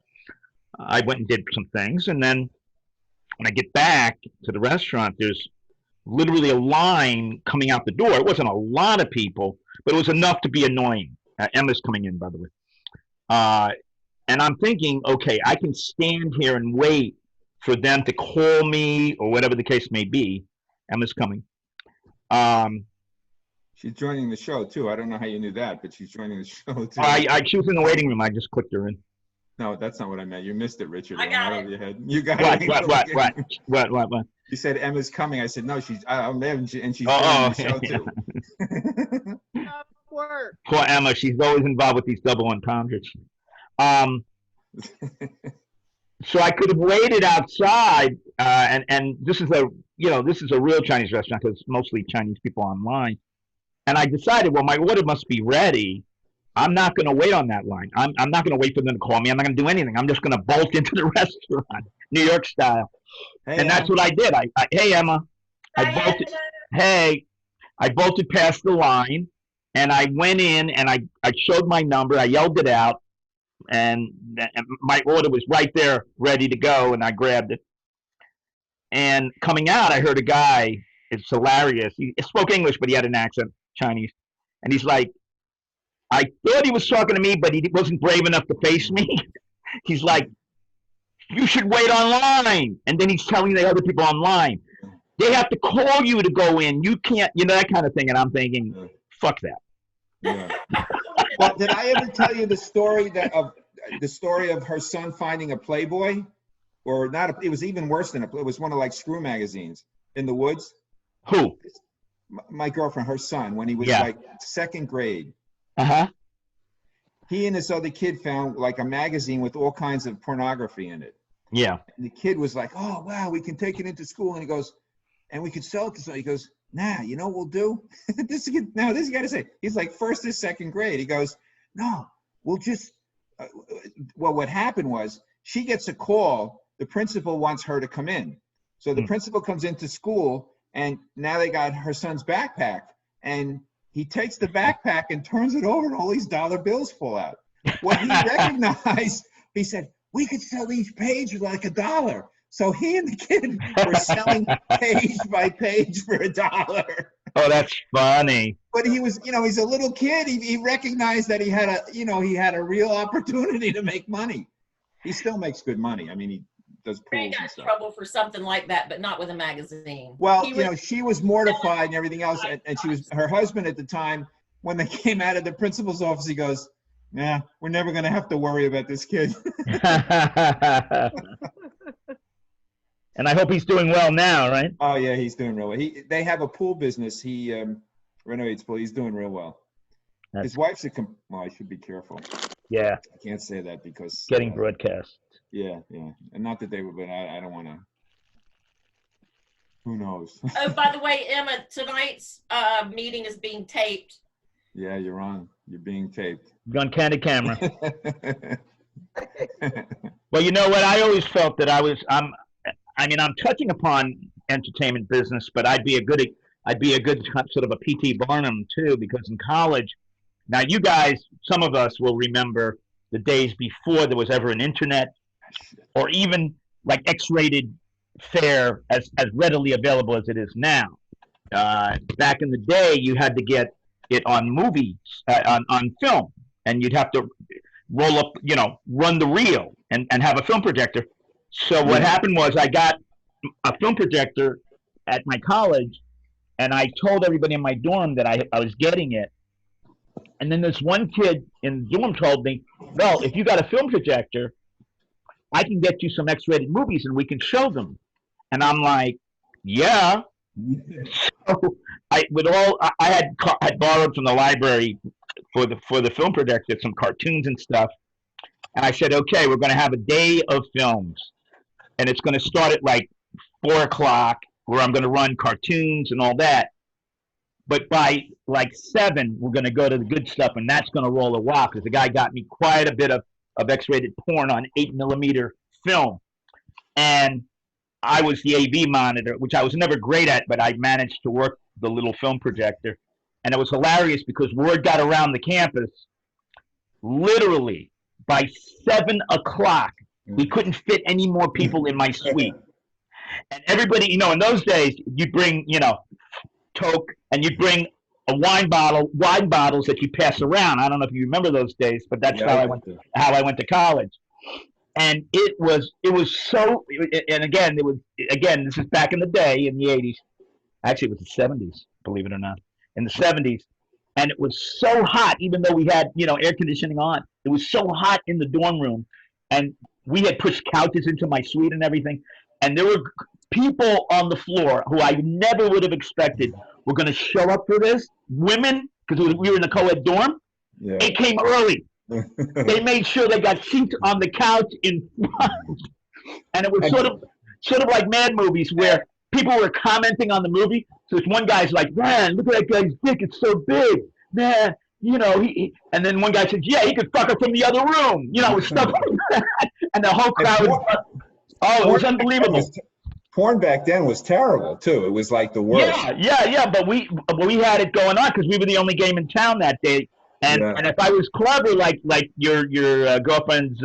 I went and did some things, and then when I get back to the restaurant, there's literally a line coming out the door. It wasn't a lot of people, but it was enough to be annoying. Emma's coming in, by the way. And I'm thinking, okay, I can stand here and wait for them to call me or whatever the case may be. Emma's coming. She's joining the show too. I don't know how you knew that, but she's joining the show too. She was in the waiting room. I just clicked her in. No, that's not what I meant. You missed it, Richard. I got it. Over your head. You got What? it. You said Emma's coming. I said no. I'm there, and she's joining the show too. Work. Poor Emma. She's always involved with these double entendres. So I could have waited outside, and this is a real Chinese restaurant because mostly Chinese people online. And I decided, well, my order must be ready. I'm not going to wait on that line. I'm not going to wait for them to call me. I'm not going to do anything. I'm just going to bolt into the restaurant, New York style. Hey, and that's what I did. Hey, Emma. I bolted past the line, and I went in, and I showed my number. I yelled it out, and my order was right there, ready to go, and I grabbed it. And coming out, I heard a guy. It's hilarious. He spoke English, but he had an accent, Chinese. And he's like, I thought he was talking to me, but he wasn't brave enough to face me. He's like, "You should wait online." And then he's telling the other people online, they have to call you to go in. You can't, that kind of thing. And I'm thinking, fuck that. Yeah. Well, did I ever tell you the story of her son finding a Playboy, or not? It was even worse than it was one of like Screw magazines in the woods. Who? My girlfriend, her son, when he was like second grade. Uh-huh. He and this other kid found like a magazine with all kinds of pornography in it. Yeah. And the kid was like, "Oh, wow, we can take it into school." And he goes, "And we could sell it to somebody." He goes, "Nah, you know what we'll do?" This you got to say. He's like first or second grade. He goes, "No, we'll just," well, what happened was she gets a call. The principal wants her to come in. So the principal comes into school, and now they got her son's backpack. And he takes the backpack and turns it over, and all these dollar bills fall out. What he recognized, he said, "We could sell each page for like $1." So he and the kid were selling page by page for $1. Oh, that's funny. But he was, he's a little kid. He recognized that he had a real opportunity to make money. He still makes good money. I mean, he does pools Ray got and in stuff. trouble for something like that, but not with a magazine. Well, she was mortified and everything else, and her husband at the time, when they came out of the principal's office, he goes, "Nah, we're never going to have to worry about this kid." And I hope he's doing well now, right? Oh yeah, he's doing real well. They have a pool business. He renovates pool. He's doing real well. His wife's well, I should be careful. Yeah. I can't say that because Getting broadcast. Yeah, and not that they would, but I don't want to. Who knows? Oh, by the way, Emma, tonight's meeting is being taped. Yeah, you're on. You're being taped. You're on candid camera. Well, you know what? I always felt that I'm touching upon entertainment business, but I'd be a good sort of a PT Barnum too, because in college, now you guys, some of us will remember the days before there was ever an internet or even like X-rated fare as readily available as it is now. Back in the day, you had to get it on movies, on film, and you'd have to roll up, run the reel and have a film projector. So what happened was I got a film projector at my college, and I told everybody in my dorm that I was getting it. And then this one kid in the dorm told me, well, if you got a film projector, I can get you some X-rated movies and we can show them. And I'm like, yeah. So I had borrowed from the library for the film projector some cartoons and stuff. And I said, okay, we're going to have a day of films, and it's going to start at like 4:00, where I'm going to run cartoons and all that. But by like 7, we're going to go to the good stuff, and that's going to roll a while because the guy got me quite a bit of X-rated porn on 8mm film, and I was the AV monitor, which I was never great at, but I managed to work the little film projector, and it was hilarious because word got around the campus. Literally by 7:00, we couldn't fit any more people in my suite. And everybody, in those days, you'd bring, toke, and you'd bring wine bottles that you pass around. I don't know if you remember those days, but that's how I went to college. And it was so, and again, this is back in the day in the 80s. Actually, it was the 70s, believe it or not, in the 70s. And it was so hot, even though we had, air conditioning on. It was so hot in the dorm room. And we had pushed couches into my suite and everything. And there were people on the floor who I never would have expected were going to show up for this. Women, because we were in a co-ed dorm. Yeah. They came early. They made sure they got seats on the couch in front. And it was sort of like Mad Movies where people were commenting on the movie. So this one guy's like, man, look at that guy's dick. It's so big. Man, and then one guy said, yeah, he could fuck her from the other room. Stuff like that. And the whole crowd it was unbelievable. Porn back then was terrible, too. It was like the worst. Yeah. But we had it going on because we were the only game in town that day. And if I was clever like your girlfriend's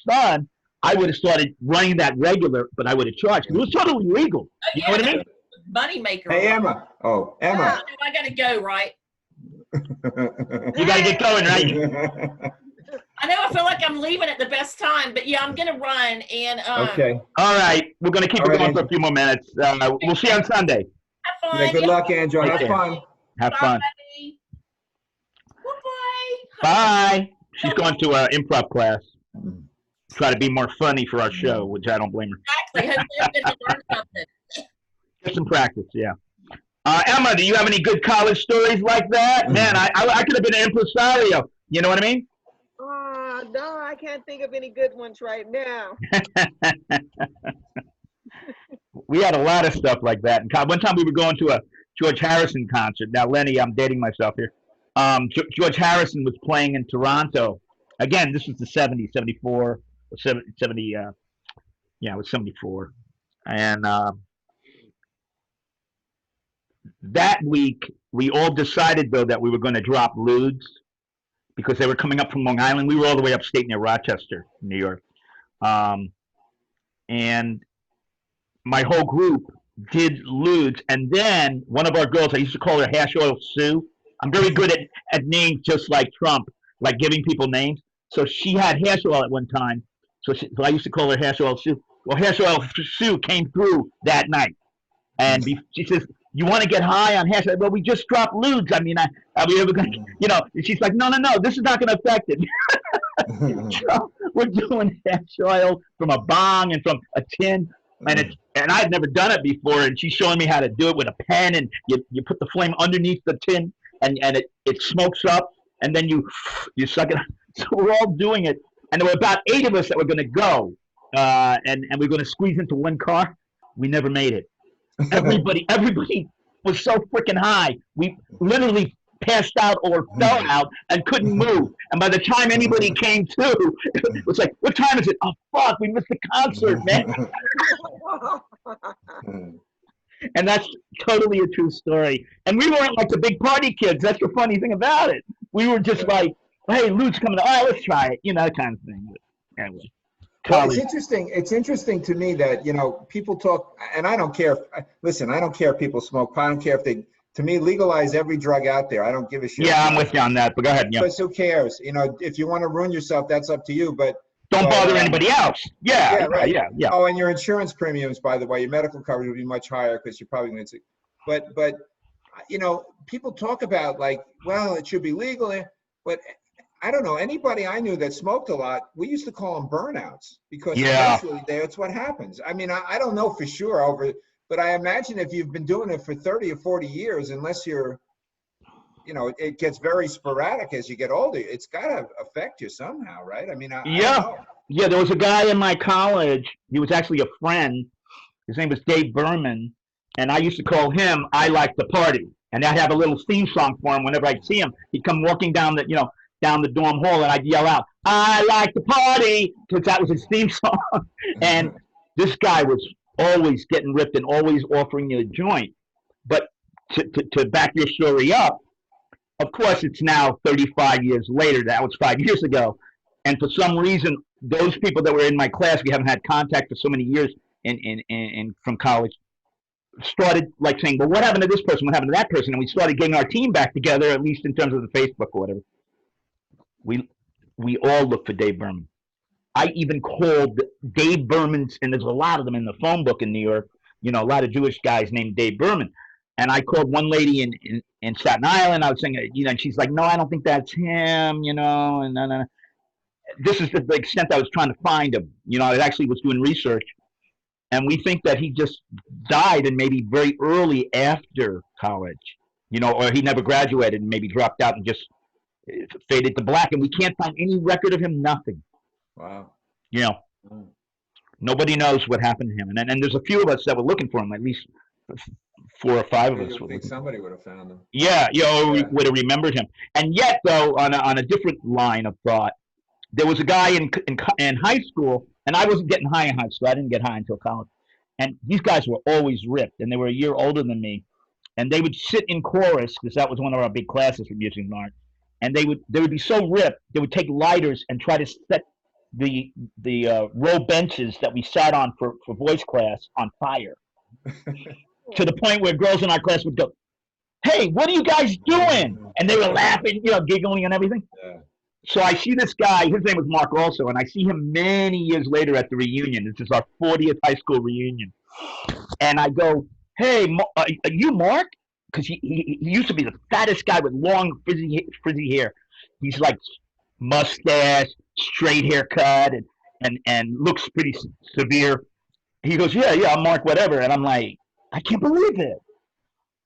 son, I would have started running that regular, but I would have charged. It was totally legal. You know what I mean? Money maker. Hey, Emma. Oh, Emma. I got to go, right? You got to get going, right? I know I feel like I'm leaving at the best time, but yeah, I'm going to run. And okay. All right. We're going to keep it going for a few more minutes. We'll see you on Sunday. Have fun. Yeah, good luck, Angela. Have fun. Have fun. Bye-bye. Bye. She's going to an improv class. Try to be more funny for our show, which I don't blame her. Exactly. Hopefully I get to learn something. Get some practice, yeah. Emma, do you have any good college stories like that? Man, I could have been an impresario. You know what I mean? No, I can't think of any good ones right now. We had a lot of stuff like that. One time we were going to a George Harrison concert. Now, Lenny, I'm dating myself here. George Harrison was playing in Toronto. Again, this was the 70s, 74, 70, it was 74. And that week, we all decided, though, that we were going to drop lewds because they were coming up from Long Island. We were all the way upstate near Rochester, New York. And my whole group did lewds. And then one of our girls, I used to call her Hash Oil Sue. I'm very good at names just like Trump, like giving people names. So she had hash oil at one time. So I used to call her Hash Oil Sue. Well, Hash Oil Sue came through that night. And she says, you want to get high on hash oil? Well, we just dropped lewds. I mean, are we ever going to, she's like, no, this is not going to affect it. So we're doing hash oil from a bong and from a tin. And I had never done it before. And she's showing me how to do it with a pen. And you put the flame underneath the tin and it smokes up. And then you suck it. So we're all doing it. And there were about 8 of us that were going to go. And we're going to squeeze into one car. We never made it. Everybody was so freaking high. We literally passed out or fell out and couldn't move. And by the time anybody came to, it was like, what time is it? Oh, fuck, we missed the concert, man. And that's totally a true story. And we weren't like the big party kids. That's the funny thing about it. We were just like, hey, Lou's coming. All right, let's try it. You know, that kind of thing. But anyway. Well, College. it's interesting. It's interesting to me that, you know, people talk, and I don't care. Listen, I don't care if people smoke pot. I don't care if they, to me, legalize every drug out there. I don't give a shit. Yeah, I'm with you on that, but go ahead. Yeah. Because who cares? You know, if you want to ruin yourself, that's up to you. But Don't bother anybody else. Yeah, Yeah, right. yeah. oh, and your insurance premiums, by the way, your medical coverage will be much higher because you're probably going to. But you know, people talk about like, well, it should be legal, but I don't know, anybody I knew that smoked a lot, we used to call them burnouts because Yeah. eventually that's what happens. I mean, I don't know for sure but I imagine if you've been doing it for 30 or 40 years, unless you're, you know, it gets very sporadic as you get older. It's got to affect you somehow, right? I mean, I don't know. Yeah, there was a guy in my college. He was actually a friend. His name was Dave Berman. And I used to call him I Like to Party. And I'd have a little theme song for him whenever I'd see him. He'd come walking down the, down the dorm hall, and I'd yell out, I like to party, because that was his theme song. And this guy was always getting ripped and always offering you a joint. But to back your story up, of course, it's now 35 years later. That was 5 years ago. And for some reason, those people that were in my class, we haven't had contact for so many years in from college, started like saying, well, what happened to this person? What happened to that person? And we started getting our team back together, at least in terms of the Facebook or whatever. We all look for Dave Berman. I even called Dave Berman's, and there's a lot of them in the phone book in New York, a lot of Jewish guys named Dave Berman. And I called one lady in Staten Island. I was saying, and she's like, no, I don't think that's him, and this is the extent I was trying to find him. I actually was doing research. And we think that he just died and maybe very early after college, or he never graduated and maybe dropped out and just faded to black. And we can't find any record of him, nothing. Wow. Nobody knows what happened to him. And there's a few of us that were looking for him, at least 4 or 5 of us. I think somebody would have found him. Yeah, we would have remembered him. And yet, though, on a different line of thought, there was a guy in high school, and I wasn't getting high in high school. I didn't get high until college. And these guys were always ripped, and they were a year older than me. And they would sit in chorus, because that was one of our big classes for music and art. And they would be so ripped, they would take lighters and try to set the row benches that we sat on for voice class on fire. To the point where girls in our class would go, hey, what are you guys doing? And they were laughing, giggling and everything. Yeah. So I see this guy, his name was Mark also, and I see him many years later at the reunion. This is our 40th high school reunion. And I go, hey, are you Mark? Because he used to be the fattest guy with long, frizzy hair. He's like mustache, straight haircut, and looks pretty severe. He goes, yeah, I'm Mark, whatever. And I'm like, I can't believe it.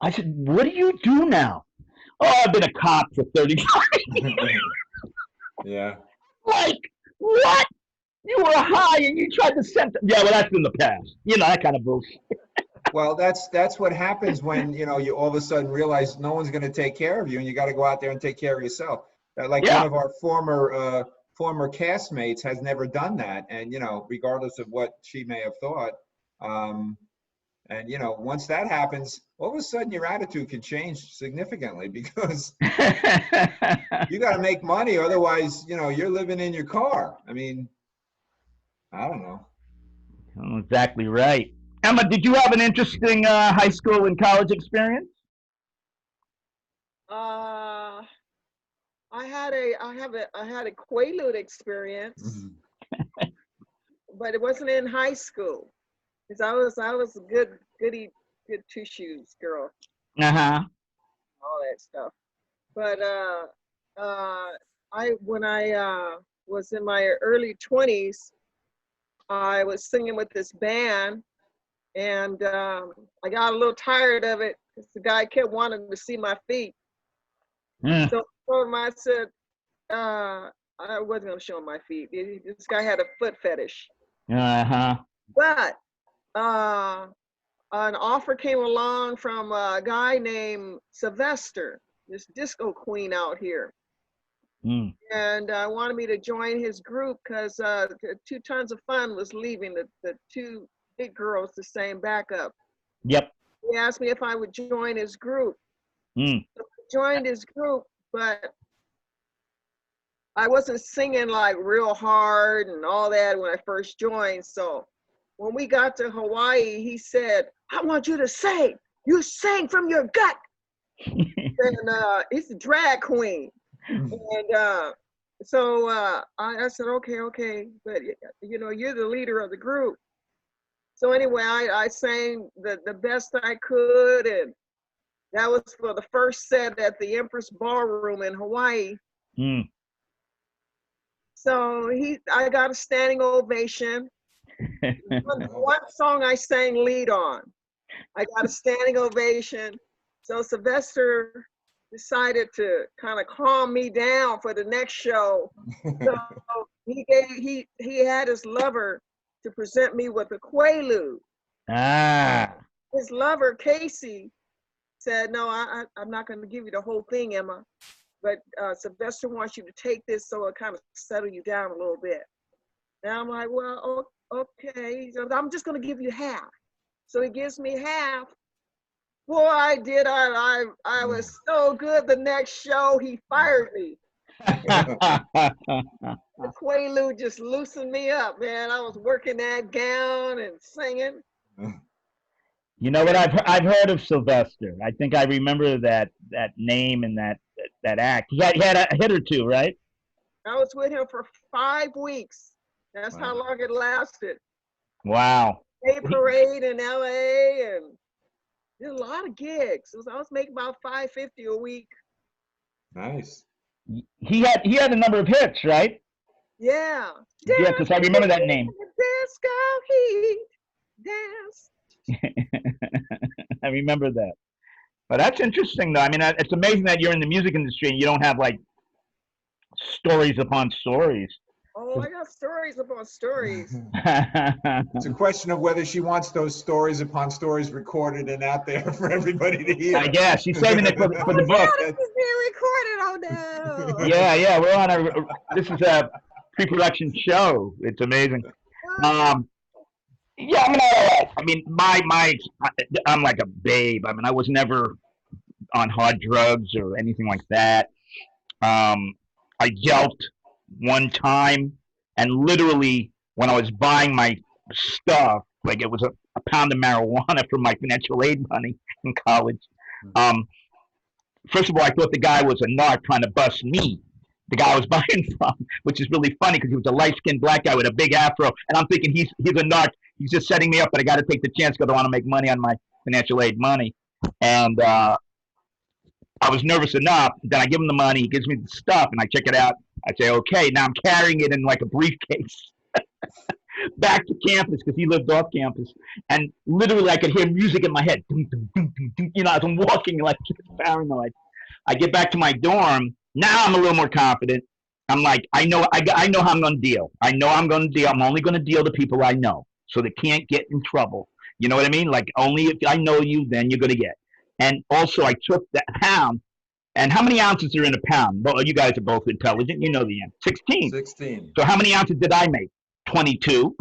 I said, what do you do now? Oh, I've been a cop for 35 years. Yeah. Like, what? You were high and you tried to send them. Yeah, well, that's in the past. That kind of bullshit. Well, that's what happens when, you all of a sudden realize no one's going to take care of you and you got to go out there and take care of yourself. Like one of our former castmates has never done that. And, regardless of what she may have thought, and, once that happens, all of a sudden your attitude can change significantly because you got to make money. Otherwise, you're living in your car. I mean, I don't know. Exactly right. Emma, did you have an interesting high school and college experience? I had a Quaalude experience, but it wasn't in high school. Because I was a good two shoes girl. Uh-huh. All that stuff. But when I was in my early 20s, I was singing with this band, and I got a little tired of it because the guy kept wanting to see my feet. Mm. So I said, I wasn't going to show him my feet. This guy had a foot fetish. Uh-huh. But an offer came along from a guy named Sylvester. this disco queen out here. Mm. And wanted me to join his group because 2 Tons of Fun was leaving, the 2 big girls to sing backup. Yep. He asked me if I would join his group. Mm. So I joined his group, but I wasn't singing like real hard and all that when I first joined. So when we got to Hawaii, he said, I want you to sing. You sing from your gut. And he's a drag queen. And so I said, okay, but you know, you're the leader of the group. So anyway, I sang the best I could, and that was for the first set at the Empress Ballroom in Hawaii. Mm. So I got a standing ovation. One song I sang lead on, I got a standing ovation. So Sylvester decided to kind of calm me down for the next show. So he had his lover to present me with a Quaalude. Ah. His lover, Casey, said, no, I'm not going to give you the whole thing, Emma, but Sylvester wants you to take this so it kind of settle you down a little bit. And I'm like, well, okay. So I'm just going to give you half. So he gives me half. Boy, I was so good. The next show, he fired me. The Quaalude just loosened me up, man. I was working that gown and singing. You know what? I've heard of Sylvester. I think I remember that name and that act. He had a hit or two, right? I was with him for 5 weeks. That's Wow. how long it lasted. Wow. Day parade in LA and did a lot of gigs. I was making about $550 a week. Nice. He had a number of hits, right? Yeah. Yeah, because I remember that name. Disco heat, dance. I remember that. But that's interesting, though. I mean, it's amazing that you're in the music industry and you don't have like stories upon stories. Oh, I got stories upon stories. It's a question of whether she wants those stories upon stories recorded and out there for everybody to hear. I guess she's saving it for the book. This is being recorded. Oh no. Yeah, we're on this is a pre-production show. It's amazing. Yeah, I mean, I'm like a babe. I mean, I was never on hard drugs or anything like that. I yelped one time, and literally when I was buying my stuff, like it was a pound of marijuana from my financial aid money in college. First of all, I thought the guy was a narc trying to bust me, the guy I was buying from, which is really funny because he was a light-skinned black guy with a big afro, and I'm thinking he's a narc. He's just setting me up, but I got to take the chance because I want to make money on my financial aid money. And I was nervous enough. Then I give him the money. He gives me the stuff, and I check it out. I say, okay. Now I'm carrying it in like a briefcase back to campus because he lived off campus. And literally, I could hear music in my head. Dum, dum, dum, dum, dum, you know, as I'm walking like paranoid. I get back to my dorm. Now I'm a little more confident. I'm like, I know how I'm going to deal. I know I'm going to deal. I'm only going to deal to people I know, so they can't get in trouble. You know what I mean? Like, only if I know you, then you're going to get. And also, I took that pound. And how many ounces are in a pound? Well, you guys are both intelligent. You know the answer. 16. 16. So how many ounces did I make? 22.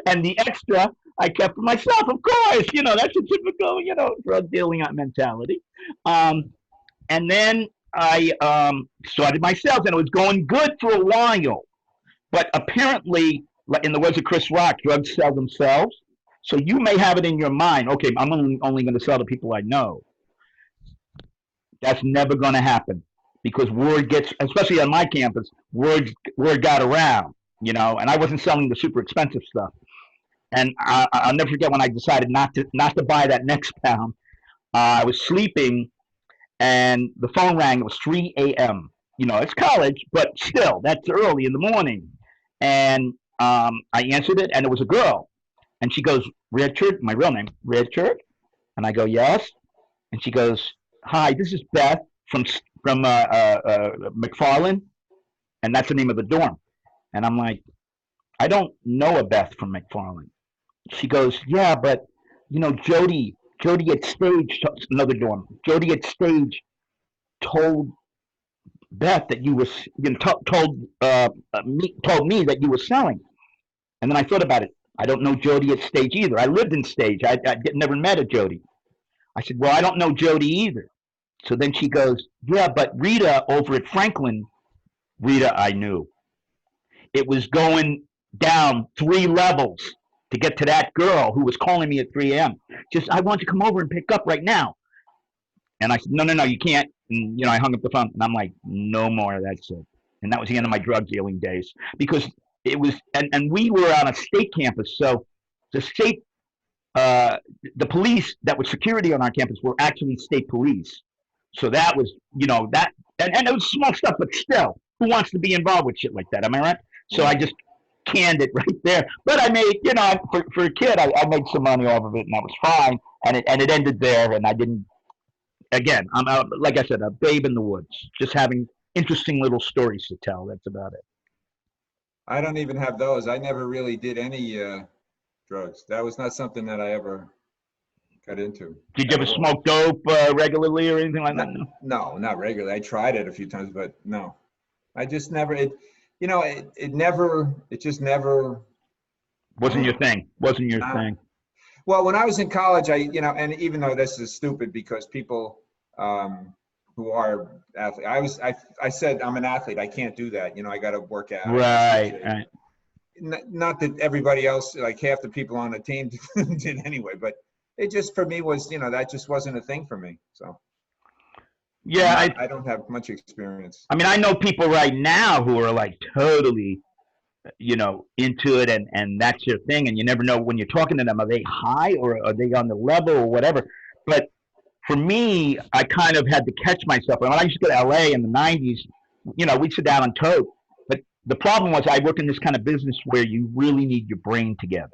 And the extra I kept for myself, of course. You know, that's a typical, drug dealing mentality. And then I started my sales, and it was going good for a while. But apparently, in the words of Chris Rock, drugs sell themselves. So you may have it in your mind, okay, I'm only going to sell to people I know. That's never going to happen because word gets, especially on my campus, word got around, and I wasn't selling the super expensive stuff. And I'll never forget when I decided not to buy that next pound. I was sleeping, and the phone rang. It was 3 a.m. It's college, but still, that's early in the morning. And I answered it, and it was a girl. And she goes, Richard, my real name, Richard. And I go, yes. And she goes, hi, this is Beth from McFarland. And that's the name of the dorm. And I'm like, I don't know a Beth from McFarland. She goes, yeah, but, Jody Jody at stage, another dorm. Jody at stage told Beth that you was told me that you were selling, and then I thought about it. I don't know Jody at stage either. I lived in stage. Never met a Jody. I said, well, I don't know Jody either. So then she goes, yeah, but Rita over at Franklin, Rita, I knew. It was going down 3 levels to get to that girl who was calling me at 3 a.m. Just, I want you to come over and pick up right now. And I said, no, you can't. And, I hung up the phone. And I'm like, no more. That's it. And that was the end of my drug dealing days. Because it was, and we were on a state campus. So the state, the police that was security on our campus were actually state police. So that was, that, and it was small stuff, but still, who wants to be involved with shit like that? Am I right? So I just canned it right there. But I made, for a kid, I made some money off of it, and that was fine. And it ended there, and I didn't. Again, I'm like I said, a babe in the woods, just having interesting little stories to tell. That's about it. I don't even have those. I never really did any drugs. That was not something that I ever got into. Did you ever smoke dope regularly or anything like that? No, not regularly. I tried it a few times, but no. I just never, it just never. Wasn't your thing. Wasn't your thing. Well, when I was in college, and even though this is stupid because people who are athletes, I said I'm an athlete. I can't do that. I got to work out. Right. Not that everybody else, like half the people on the team did anyway, but it just for me was, that just wasn't a thing for me. So. Yeah, I don't have much experience. I mean, I know people right now who are like totally, into it and that's their thing. And you never know when you're talking to them, are they high or are they on the level or whatever? But for me, I kind of had to catch myself. When I used to go to LA in the 90s, we'd sit down and tote. But the problem was I work in this kind of business where you really need your brain together.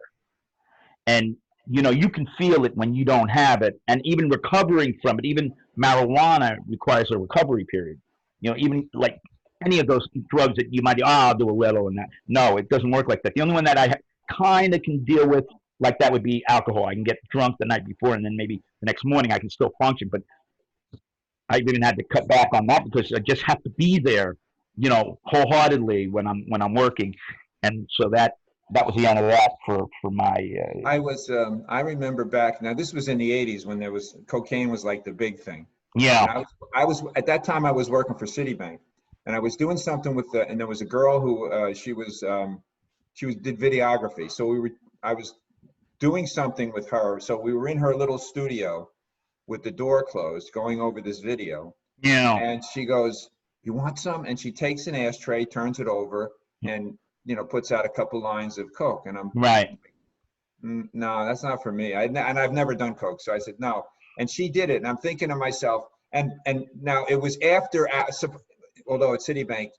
And, you can feel it when you don't have it. And even recovering from it, even marijuana requires a recovery period. Even like any of those drugs that you might, I'll do a little and that. No, it doesn't work like that. The only one that I kind of can deal with like that would be alcohol. I can get drunk the night before and then maybe the next morning I can still function. But I even had to cut back on that because I just have to be there, wholeheartedly when I'm working. And so that was the end of that for my. I remember back, now this was in the 80s when cocaine was like the big thing. Yeah. And I was at that time I was working for Citibank, and I was doing something and there was a girl who she did videography. So I was doing something with her. So we were in her little studio with the door closed, going over this video. Yeah. And she goes, "You want some?" And she takes an ashtray, turns it over, and puts out a couple lines of coke. And I'm right. No, that's not for me. And I've never done coke, so I said no. And she did it, and I'm thinking to myself, and now it was after, although at Citibank,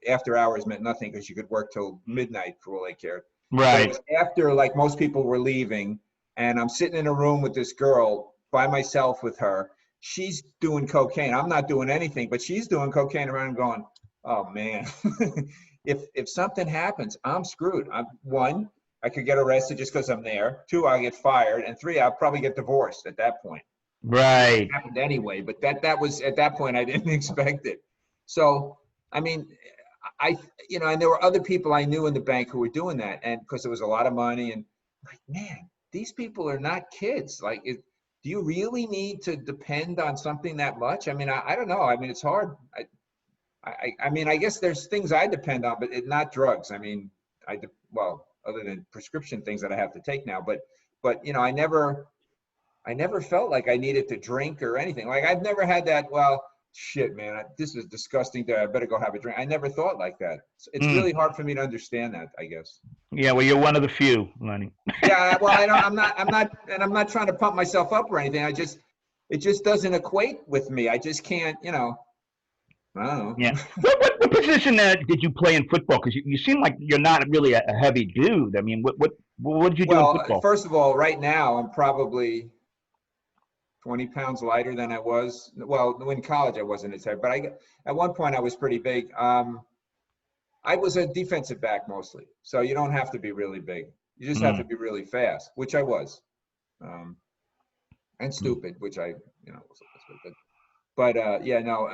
after hours meant nothing because you could work till midnight for all they cared. Right. But it was after, like most people were leaving, and I'm sitting in a room with this girl by myself with her. She's doing cocaine. I'm not doing anything, but she's doing cocaine around and going, oh man, if something happens, I'm screwed. One, I could get arrested just because I'm there. 2, I'll get fired. And 3, I'll probably get divorced at that point. Right. It happened anyway, but that was, at that point, I didn't expect it. So, I mean, and there were other people I knew in the bank who were doing that, and because there was a lot of money, and like, man, these people are not kids. Like, do you really need to depend on something that much? I mean, I don't know. I mean, it's hard. I mean, I guess there's things I depend on, but not drugs. I mean, other than prescription things that I have to take now, but I never felt like I needed to drink or anything. Like, I've never had that, well, shit, man, this is disgusting. I better go have a drink. I never thought like that. It's really hard for me to understand that, I guess. Yeah, well, you're one of the few, Lenny. Yeah, well, I'm not trying to pump myself up or anything. It just doesn't equate with me. I just can't, I don't know. Yeah. What position did you play in football? Because you seem like you're not really a heavy dude. I mean, what did you do in football? First of all, right now I'm probably 20 pounds lighter than I was. Well, in college I wasn't as heavy, but at one point I was pretty big. I was a defensive back mostly, so you don't have to be really big. You just have to be really fast, which I was. and stupid, which I, was stupid. But yeah, no.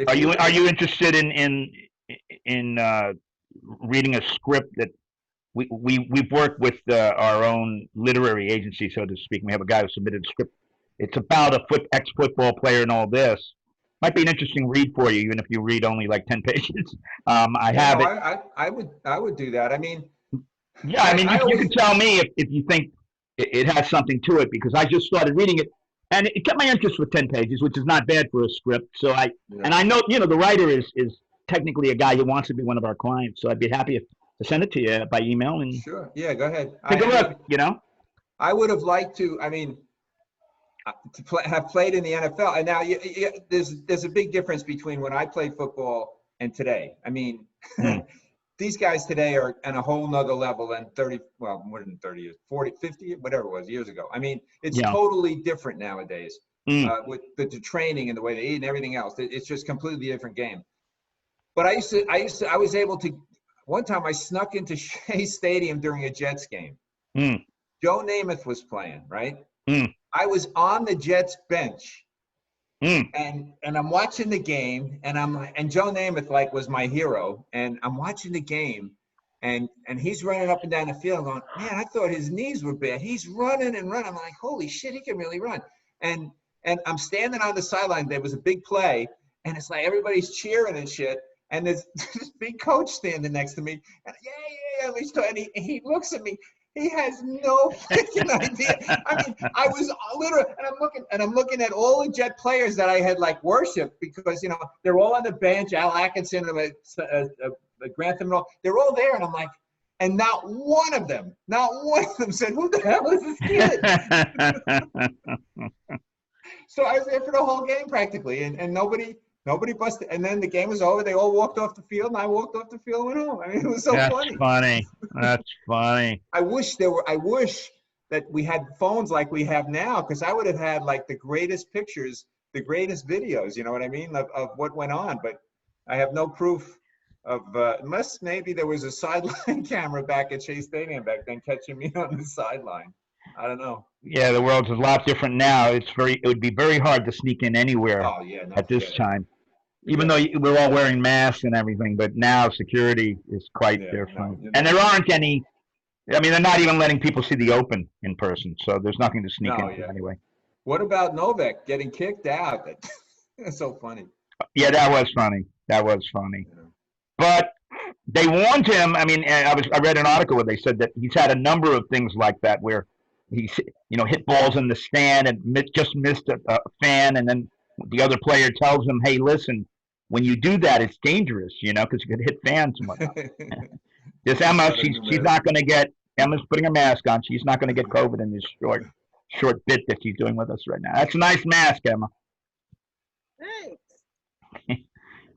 Are you interested in reading a script that we've worked with our own literary agency, so to speak. We have a guy who submitted a script. It's about a ex-football player and all this. Might be an interesting read for you, even if you read only like 10 pages. I Yeah, have no, it. I would do that. I mean, Yeah, I mean, I you always, can tell me if you think it has something to it, because I just started reading it, and it kept my interest for 10 pages, which is not bad for a script. So and I know, the writer is technically a guy who wants to be one of our clients. So I'd be happy to send it to you by email and sure. Yeah, go ahead. take a I look, mean, I would have liked to, I mean, have played in the NFL. And now there's a big difference between when I played football and today. I mean, Hmm. these guys today are on a whole nother level than 30, well, more than 30 years, 40, 50, whatever it was, years ago. I mean, it's Yeah. totally different nowadays Mm. with the training and the way they eat and everything else. It's just completely different game. But I was able to, one time I snuck into Shea Stadium during a Jets game. Mm. Joe Namath was playing, right? Mm. I was on the Jets bench, Mm. and I'm watching the game, and Joe Namath like was my hero, and I'm watching the game, and he's running up and down the field, going, man, I thought his knees were bad. He's running and running. I'm like, holy shit, he can really run. And I'm standing on the sideline. There was a big play, and it's like everybody's cheering and shit. And there's this big coach standing next to me, and and he looks at me. He has no freaking idea. I mean, I was literally, and I'm looking at all the Jet players that I had like worshipped, because they're all on the bench. Al Atkinson, Grantham, and all, they're all there, and I'm like, and not one of them said, "Who the hell is this kid?" So I was there for the whole game practically, and nobody busted. And then the game was over. They all walked off the field, and I walked off the field and went home. I mean, it was so funny. That's funny. I wish that we had phones like we have now, because I would have had like the greatest pictures, the greatest videos, you know what I mean, of what went on. But I have no proof of, unless maybe there was a sideline camera back at Shea Stadium back then catching me on the sideline. I don't know. Yeah, the world's a lot different now. It would be very hard to sneak in anywhere Oh yeah, no, at this forget it. time. Even though we're all wearing masks and everything, but now security is quite different. No, and there aren't any, I mean, they're not even letting people see the Open in person, so there's nothing to sneak into anyway. What about Novak getting kicked out? That's so funny. Yeah, that was funny. That was funny. Yeah. But they warned him. I mean, I read an article where they said that he's had a number of things like that, where he's hit balls in the stand and just missed a fan, and then the other player tells him, "Hey, listen, when you do that, it's dangerous, because you could hit fans and whatnot." This Emma, she's not going to get. Emma's putting a mask on. She's not going to get COVID in this short bit that she's doing with us right now. That's a nice mask, Emma. Thanks.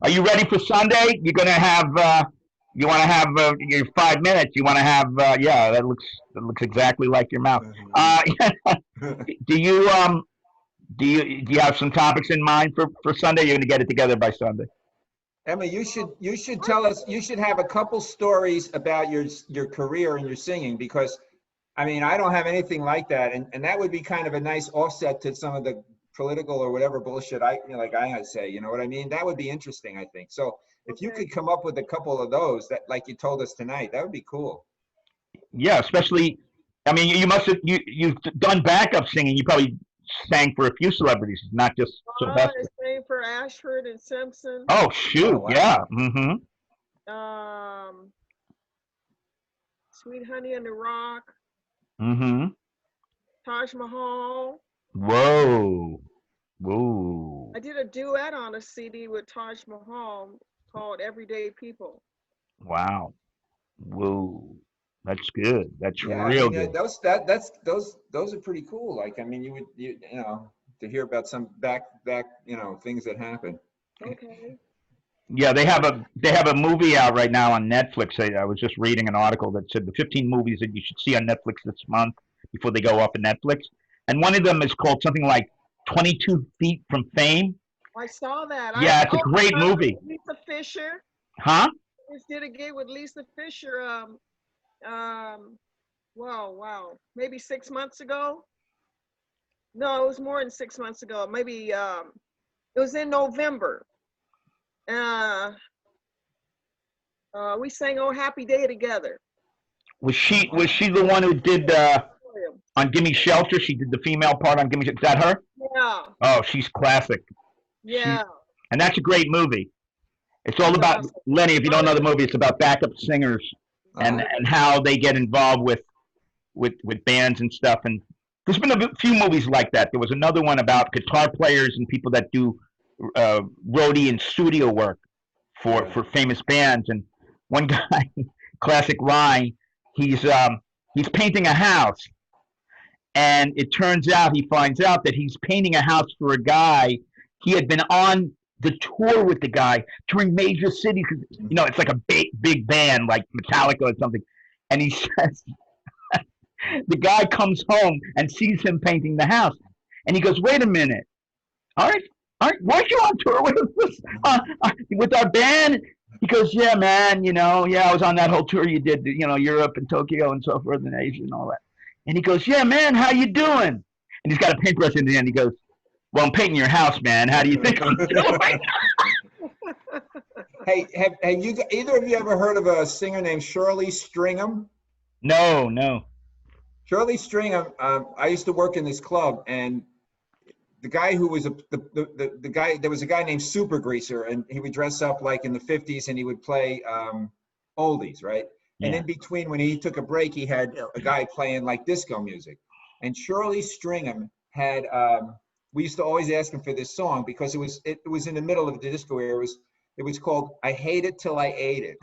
Are you ready for Sunday? You're going to have. You want to have your 5 minutes. You want to have. Yeah, that looks exactly like your mouth. Do you have some topics in mind for Sunday? You're going to get it together by Sunday. Emma, you should tell us. You should have a couple stories about your career and your singing, because, I mean, I don't have anything like that, and that would be kind of a nice offset to some of the political or whatever bullshit I say. You know what I mean? That would be interesting, I think. So if you could come up with a couple of those that, like you told us tonight, that would be cool. Yeah, especially. I mean, you must have you've done backup singing. You probably sang for a few celebrities, not just Sylvester. I sang for Ashford and Simpson. Oh shoot! Oh, wow. Yeah. Mm-hmm. Sweet Honey in the Rock. Mm-hmm. Taj Mahal. Whoa. I did a duet on a CD with Taj Mahal called Everyday People. Wow. Whoa. That's good. That's real good. Those are pretty cool. Like, I mean, you to hear about some back things that happen. Okay. Yeah, they have a movie out right now on Netflix. I was just reading an article that said the 15 movies that you should see on Netflix this month before they go off of Netflix. And one of them is called something like 22 Feet from Fame. I saw that. Yeah, it's a great movie. Lisa Fisher. Huh? I just did a gig with Lisa Fisher. Wow. Maybe 6 months ago. No, it was more than 6 months ago. Maybe it was in November. We sang "Oh Happy Day" together. Was she the one who did on Gimme Shelter? She did the female part on Gimme Shelter. Is that her? Yeah, Oh, she's classic. yeah. And that's a great movie. It's all That's about awesome. Lenny. If you don't know the movie, it's about backup singers and how they get involved with bands and stuff. And there's been a few movies like that. There was another one about guitar players and people that do roadie and studio work for famous bands. And one guy, classic Ryan, he's painting a house, and it turns out he finds out that he's painting a house for a guy. He had been on the tour with the guy touring major cities. You know, it's like a big band like Metallica or something. And he says, the guy comes home and sees him painting the house, and he goes, "Wait a minute, aren't weren't you on tour with us with our band?" He goes, "Yeah, man, I was on that whole tour you did, Europe and Tokyo and so forth and Asia and all that." And he goes, "Yeah, man, how you doing?" And he's got a paintbrush in the end. He goes, "Well, I'm painting your house, man. How do you think I'm doing?" Hey, have you either of you ever heard of a singer named Shirley Stringham? No. Shirley Stringham. I used to work in this club, and the guy who was the guy, there was a guy named Super Greaser, and he would dress up like in the 50s, and he would play oldies, right? And Yeah. in between, when he took a break, he had a guy playing like disco music. And Shirley Stringham had, we used to always ask him for this song because it was in the middle of the disco era. It was called "I Hate It Till I Ate It."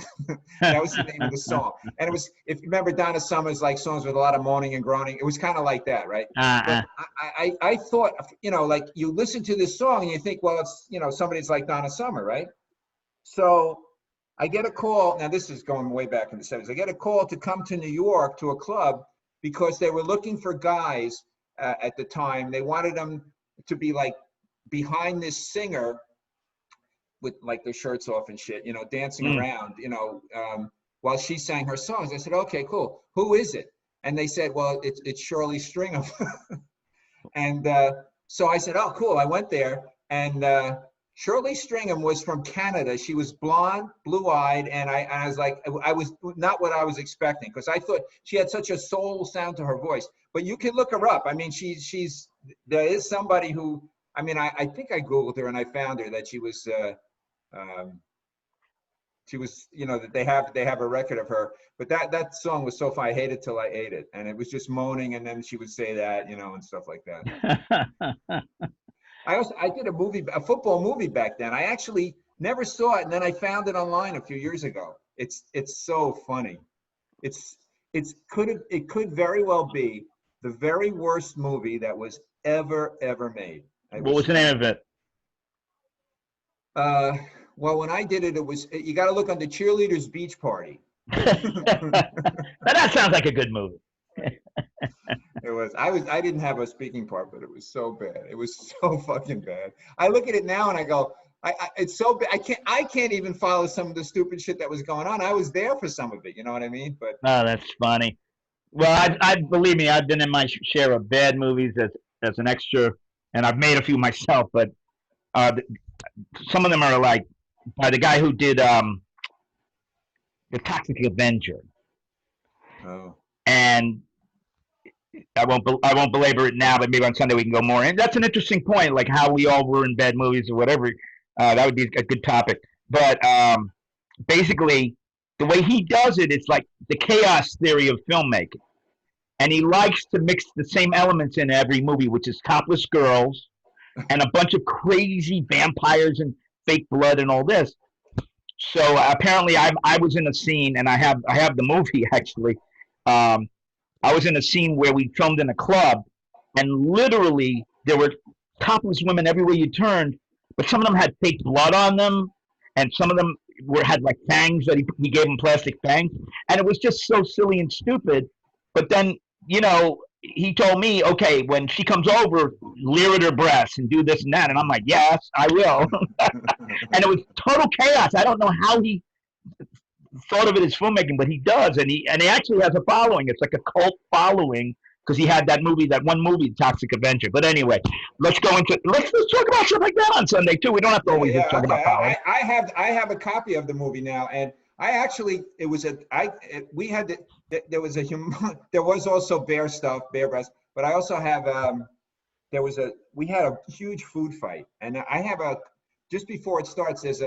That was the name of the song. And it was, if you remember Donna Summer's like songs with a lot of moaning and groaning, it was kind of like that, right? But I thought, like you listen to this song and you think, well, it's, somebody's like Donna Summer, right? So I get a call. Now this is going way back in the 70s. I get a call to come to New York to a club because they were looking for guys at the time. They wanted them to be like behind this singer with like their shirts off and shit, dancing around, while she sang her songs. I said, okay, cool. Who is it? And they said, well, it's Shirley Stringham. And so I said, oh, cool. I went there, and Shirley Stringham was from Canada. She was blonde, blue-eyed, and I was like, I was not what I was expecting, because I thought she had such a soul sound to her voice. But you can look her up. I mean, there is somebody who, I mean, I think I Googled her and I found her, that she was, that they have a record of her. But that song was so fun. I Hate It Till I Ate It. And it was just moaning, and then she would say that, and stuff like that. I did a football movie back then. I actually never saw it, and then I found it online a few years ago. It's so funny. It could very well be the very worst movie that was ever made. What was the name of it? Well, when I did it, you got to look on the Cheerleaders Beach Party. That sounds like a good movie. It was. I didn't have a speaking part, but it was so bad. It was so fucking bad. I look at it now and I go, it's so bad. I can't even follow some of the stupid shit that was going on. I was there for some of it. You know what I mean? But oh, that's funny. Well, I believe me, I've been in my share of bad movies as an extra, and I've made a few myself. But some of them are like by the guy who did The Toxic Avenger. oh. And I won't belabor it now, but maybe on Sunday we can go more. And that's an interesting point, like how we all were in bad movies or whatever. That would be a good topic. But basically, the way he does it, it's like the chaos theory of filmmaking. And he likes to mix the same elements in every movie, which is topless girls and a bunch of crazy vampires and fake blood and all this. So apparently I was in a scene, and I have the movie actually. I was in a scene where we filmed in a club, and literally there were topless women everywhere you turned, but some of them had fake blood on them, and some of them had like fangs that he gave them plastic fangs, and it was just so silly and stupid. But then, he told me, okay, when she comes over, leer at her breasts and do this and that, and I'm like, yes, I will. And it was total chaos. I don't know how he thought of it as filmmaking, but he does, and he actually has a following. It's like a cult following because he had that one movie, Toxic Avenger. But anyway, let's talk about stuff like that on Sunday too. We don't have to always just talk about politics. I have a copy of the movie now, and I actually there was also bear breast, but I also have we had a huge food fight, and I have just before it starts, there's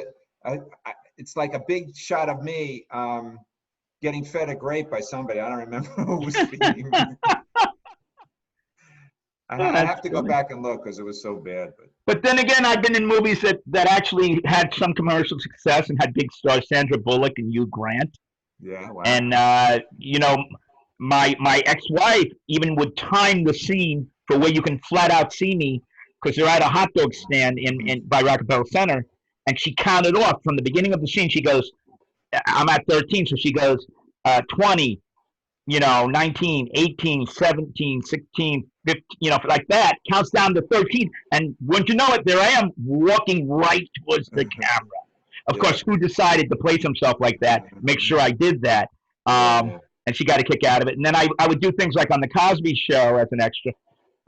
it's like a big shot of me getting fed a grape by somebody. I don't remember who was feeding me. I have to go back and look because it was so bad. But then again, I've been in movies that actually had some commercial success and had big stars, Sandra Bullock and Hugh Grant. Yeah, wow. And you know, my ex-wife even would time the scene for where you can flat out see me, because they're at a hot dog stand by Rockefeller Center, and she counted off from the beginning of the scene. She goes, I'm at 13, so she goes 20, 19, 18, 17, 16, 15, like that, counts down to 13. And wouldn't you know it, there I am walking right towards the camera. Of course, who decided to place himself like that? Make sure I did that. And she got a kick out of it. And then I would do things like on the Cosby Show as an extra.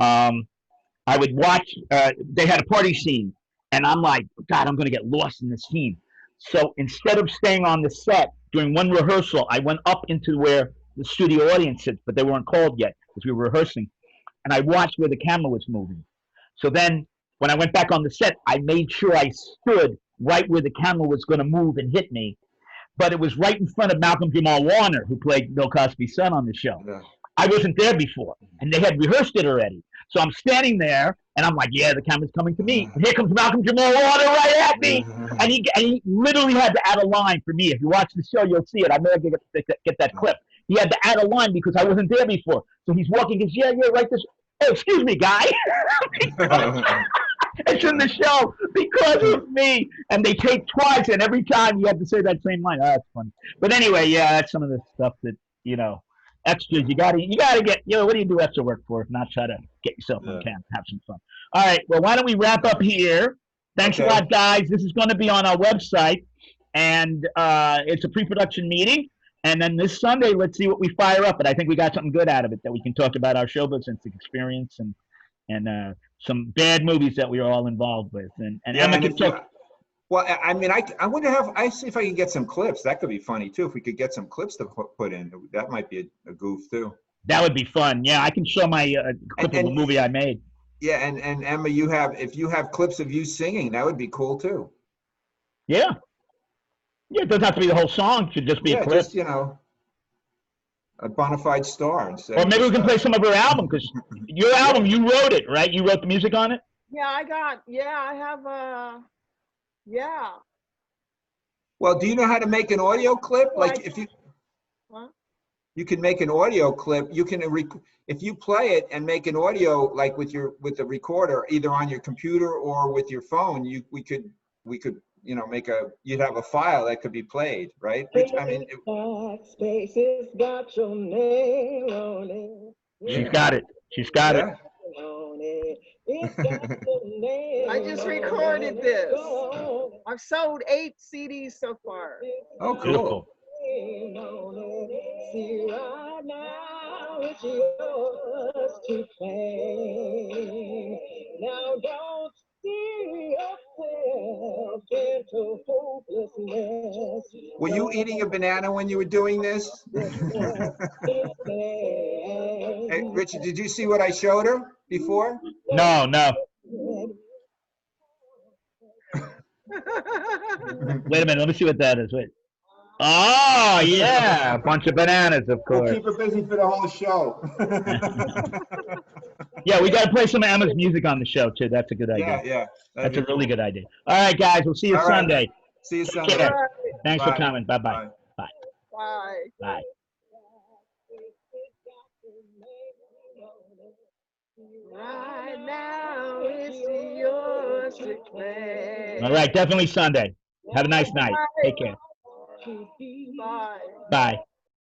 I would watch, they had a party scene, and I'm like, God, I'm going to get lost in this scene. So instead of staying on the set during one rehearsal, I went up into where the studio audience sits, but they weren't called yet because we were rehearsing. And I watched where the camera was moving. So then when I went back on the set, I made sure I stood right where the camera was going to move and hit me. But it was right in front of Malcolm Jamal Warner, who played Bill Cosby's son on the show. Yeah. I wasn't there before, and they had rehearsed it already. So I'm standing there, and I'm like, yeah, the camera's coming to me. And here comes Malcolm Jamal Warner right at me. And he literally had to add a line for me. If you watch the show, you'll see it. I may get that clip. He had to add a line because I wasn't there before. So he's walking, he goes, yeah, right this. Oh, excuse me, guy. It's in the show because of me. And they take twice, and every time you have to say that same line. Oh, that's funny. But anyway, yeah, that's some of the stuff that, extras. You gotta get, what do you do extra work for if not try to get yourself on camp, have some fun. All right, well, why don't we wrap up here? Thanks a lot, guys. This is going to be on our website, and it's a pre-production meeting. And then this Sunday, let's see what we fire up. But I think we got something good out of it that we can talk about our show business experience and some bad movies that we are all involved with. And Emma can talk. Well, I mean, I wonder I see if I can get some clips. That could be funny too. If we could get some clips to put in, that might be a goof too. That would be fun. Yeah, I can show my clip of a movie I made. Yeah, and Emma, if you have clips of you singing, that would be cool too. Yeah. Yeah, it doesn't have to be the whole song. It should just be a clip. Just, a bona fide star. Or maybe we can play some of her album, because your album, you wrote it, right? You wrote the music on it? Yeah, I have yeah. Well, do you know how to make an audio clip? Like if you, you can make an audio clip. You can if you play it and make an audio like with the recorder, either on your computer or with your phone. We could you'd have a file that could be played, right? I mean, she's got it. She's got it. I just recorded this. I've sold 8 CDs so far. Oh, cool. Beautiful. See right now it's yours to claim. Now don't see yourself into hopelessness. Were you eating a banana when you were doing this? Hey, Richard, did you see what I showed her before? No. Wait a minute. Let me see what that is. Wait. Oh, yeah. A bunch of bananas, of course. We'll keep her busy for the whole show. Yeah, we got to play some of Emma's music on the show, too. That's a good idea. Yeah. That's a really good idea. All right, guys. We'll see you Sunday. See you Sunday. Right. Thanks for coming. Bye-bye. Bye. Bye. Right now it's yours to claim. All right, definitely Sunday. Have a nice night. Take care. Bye. Bye.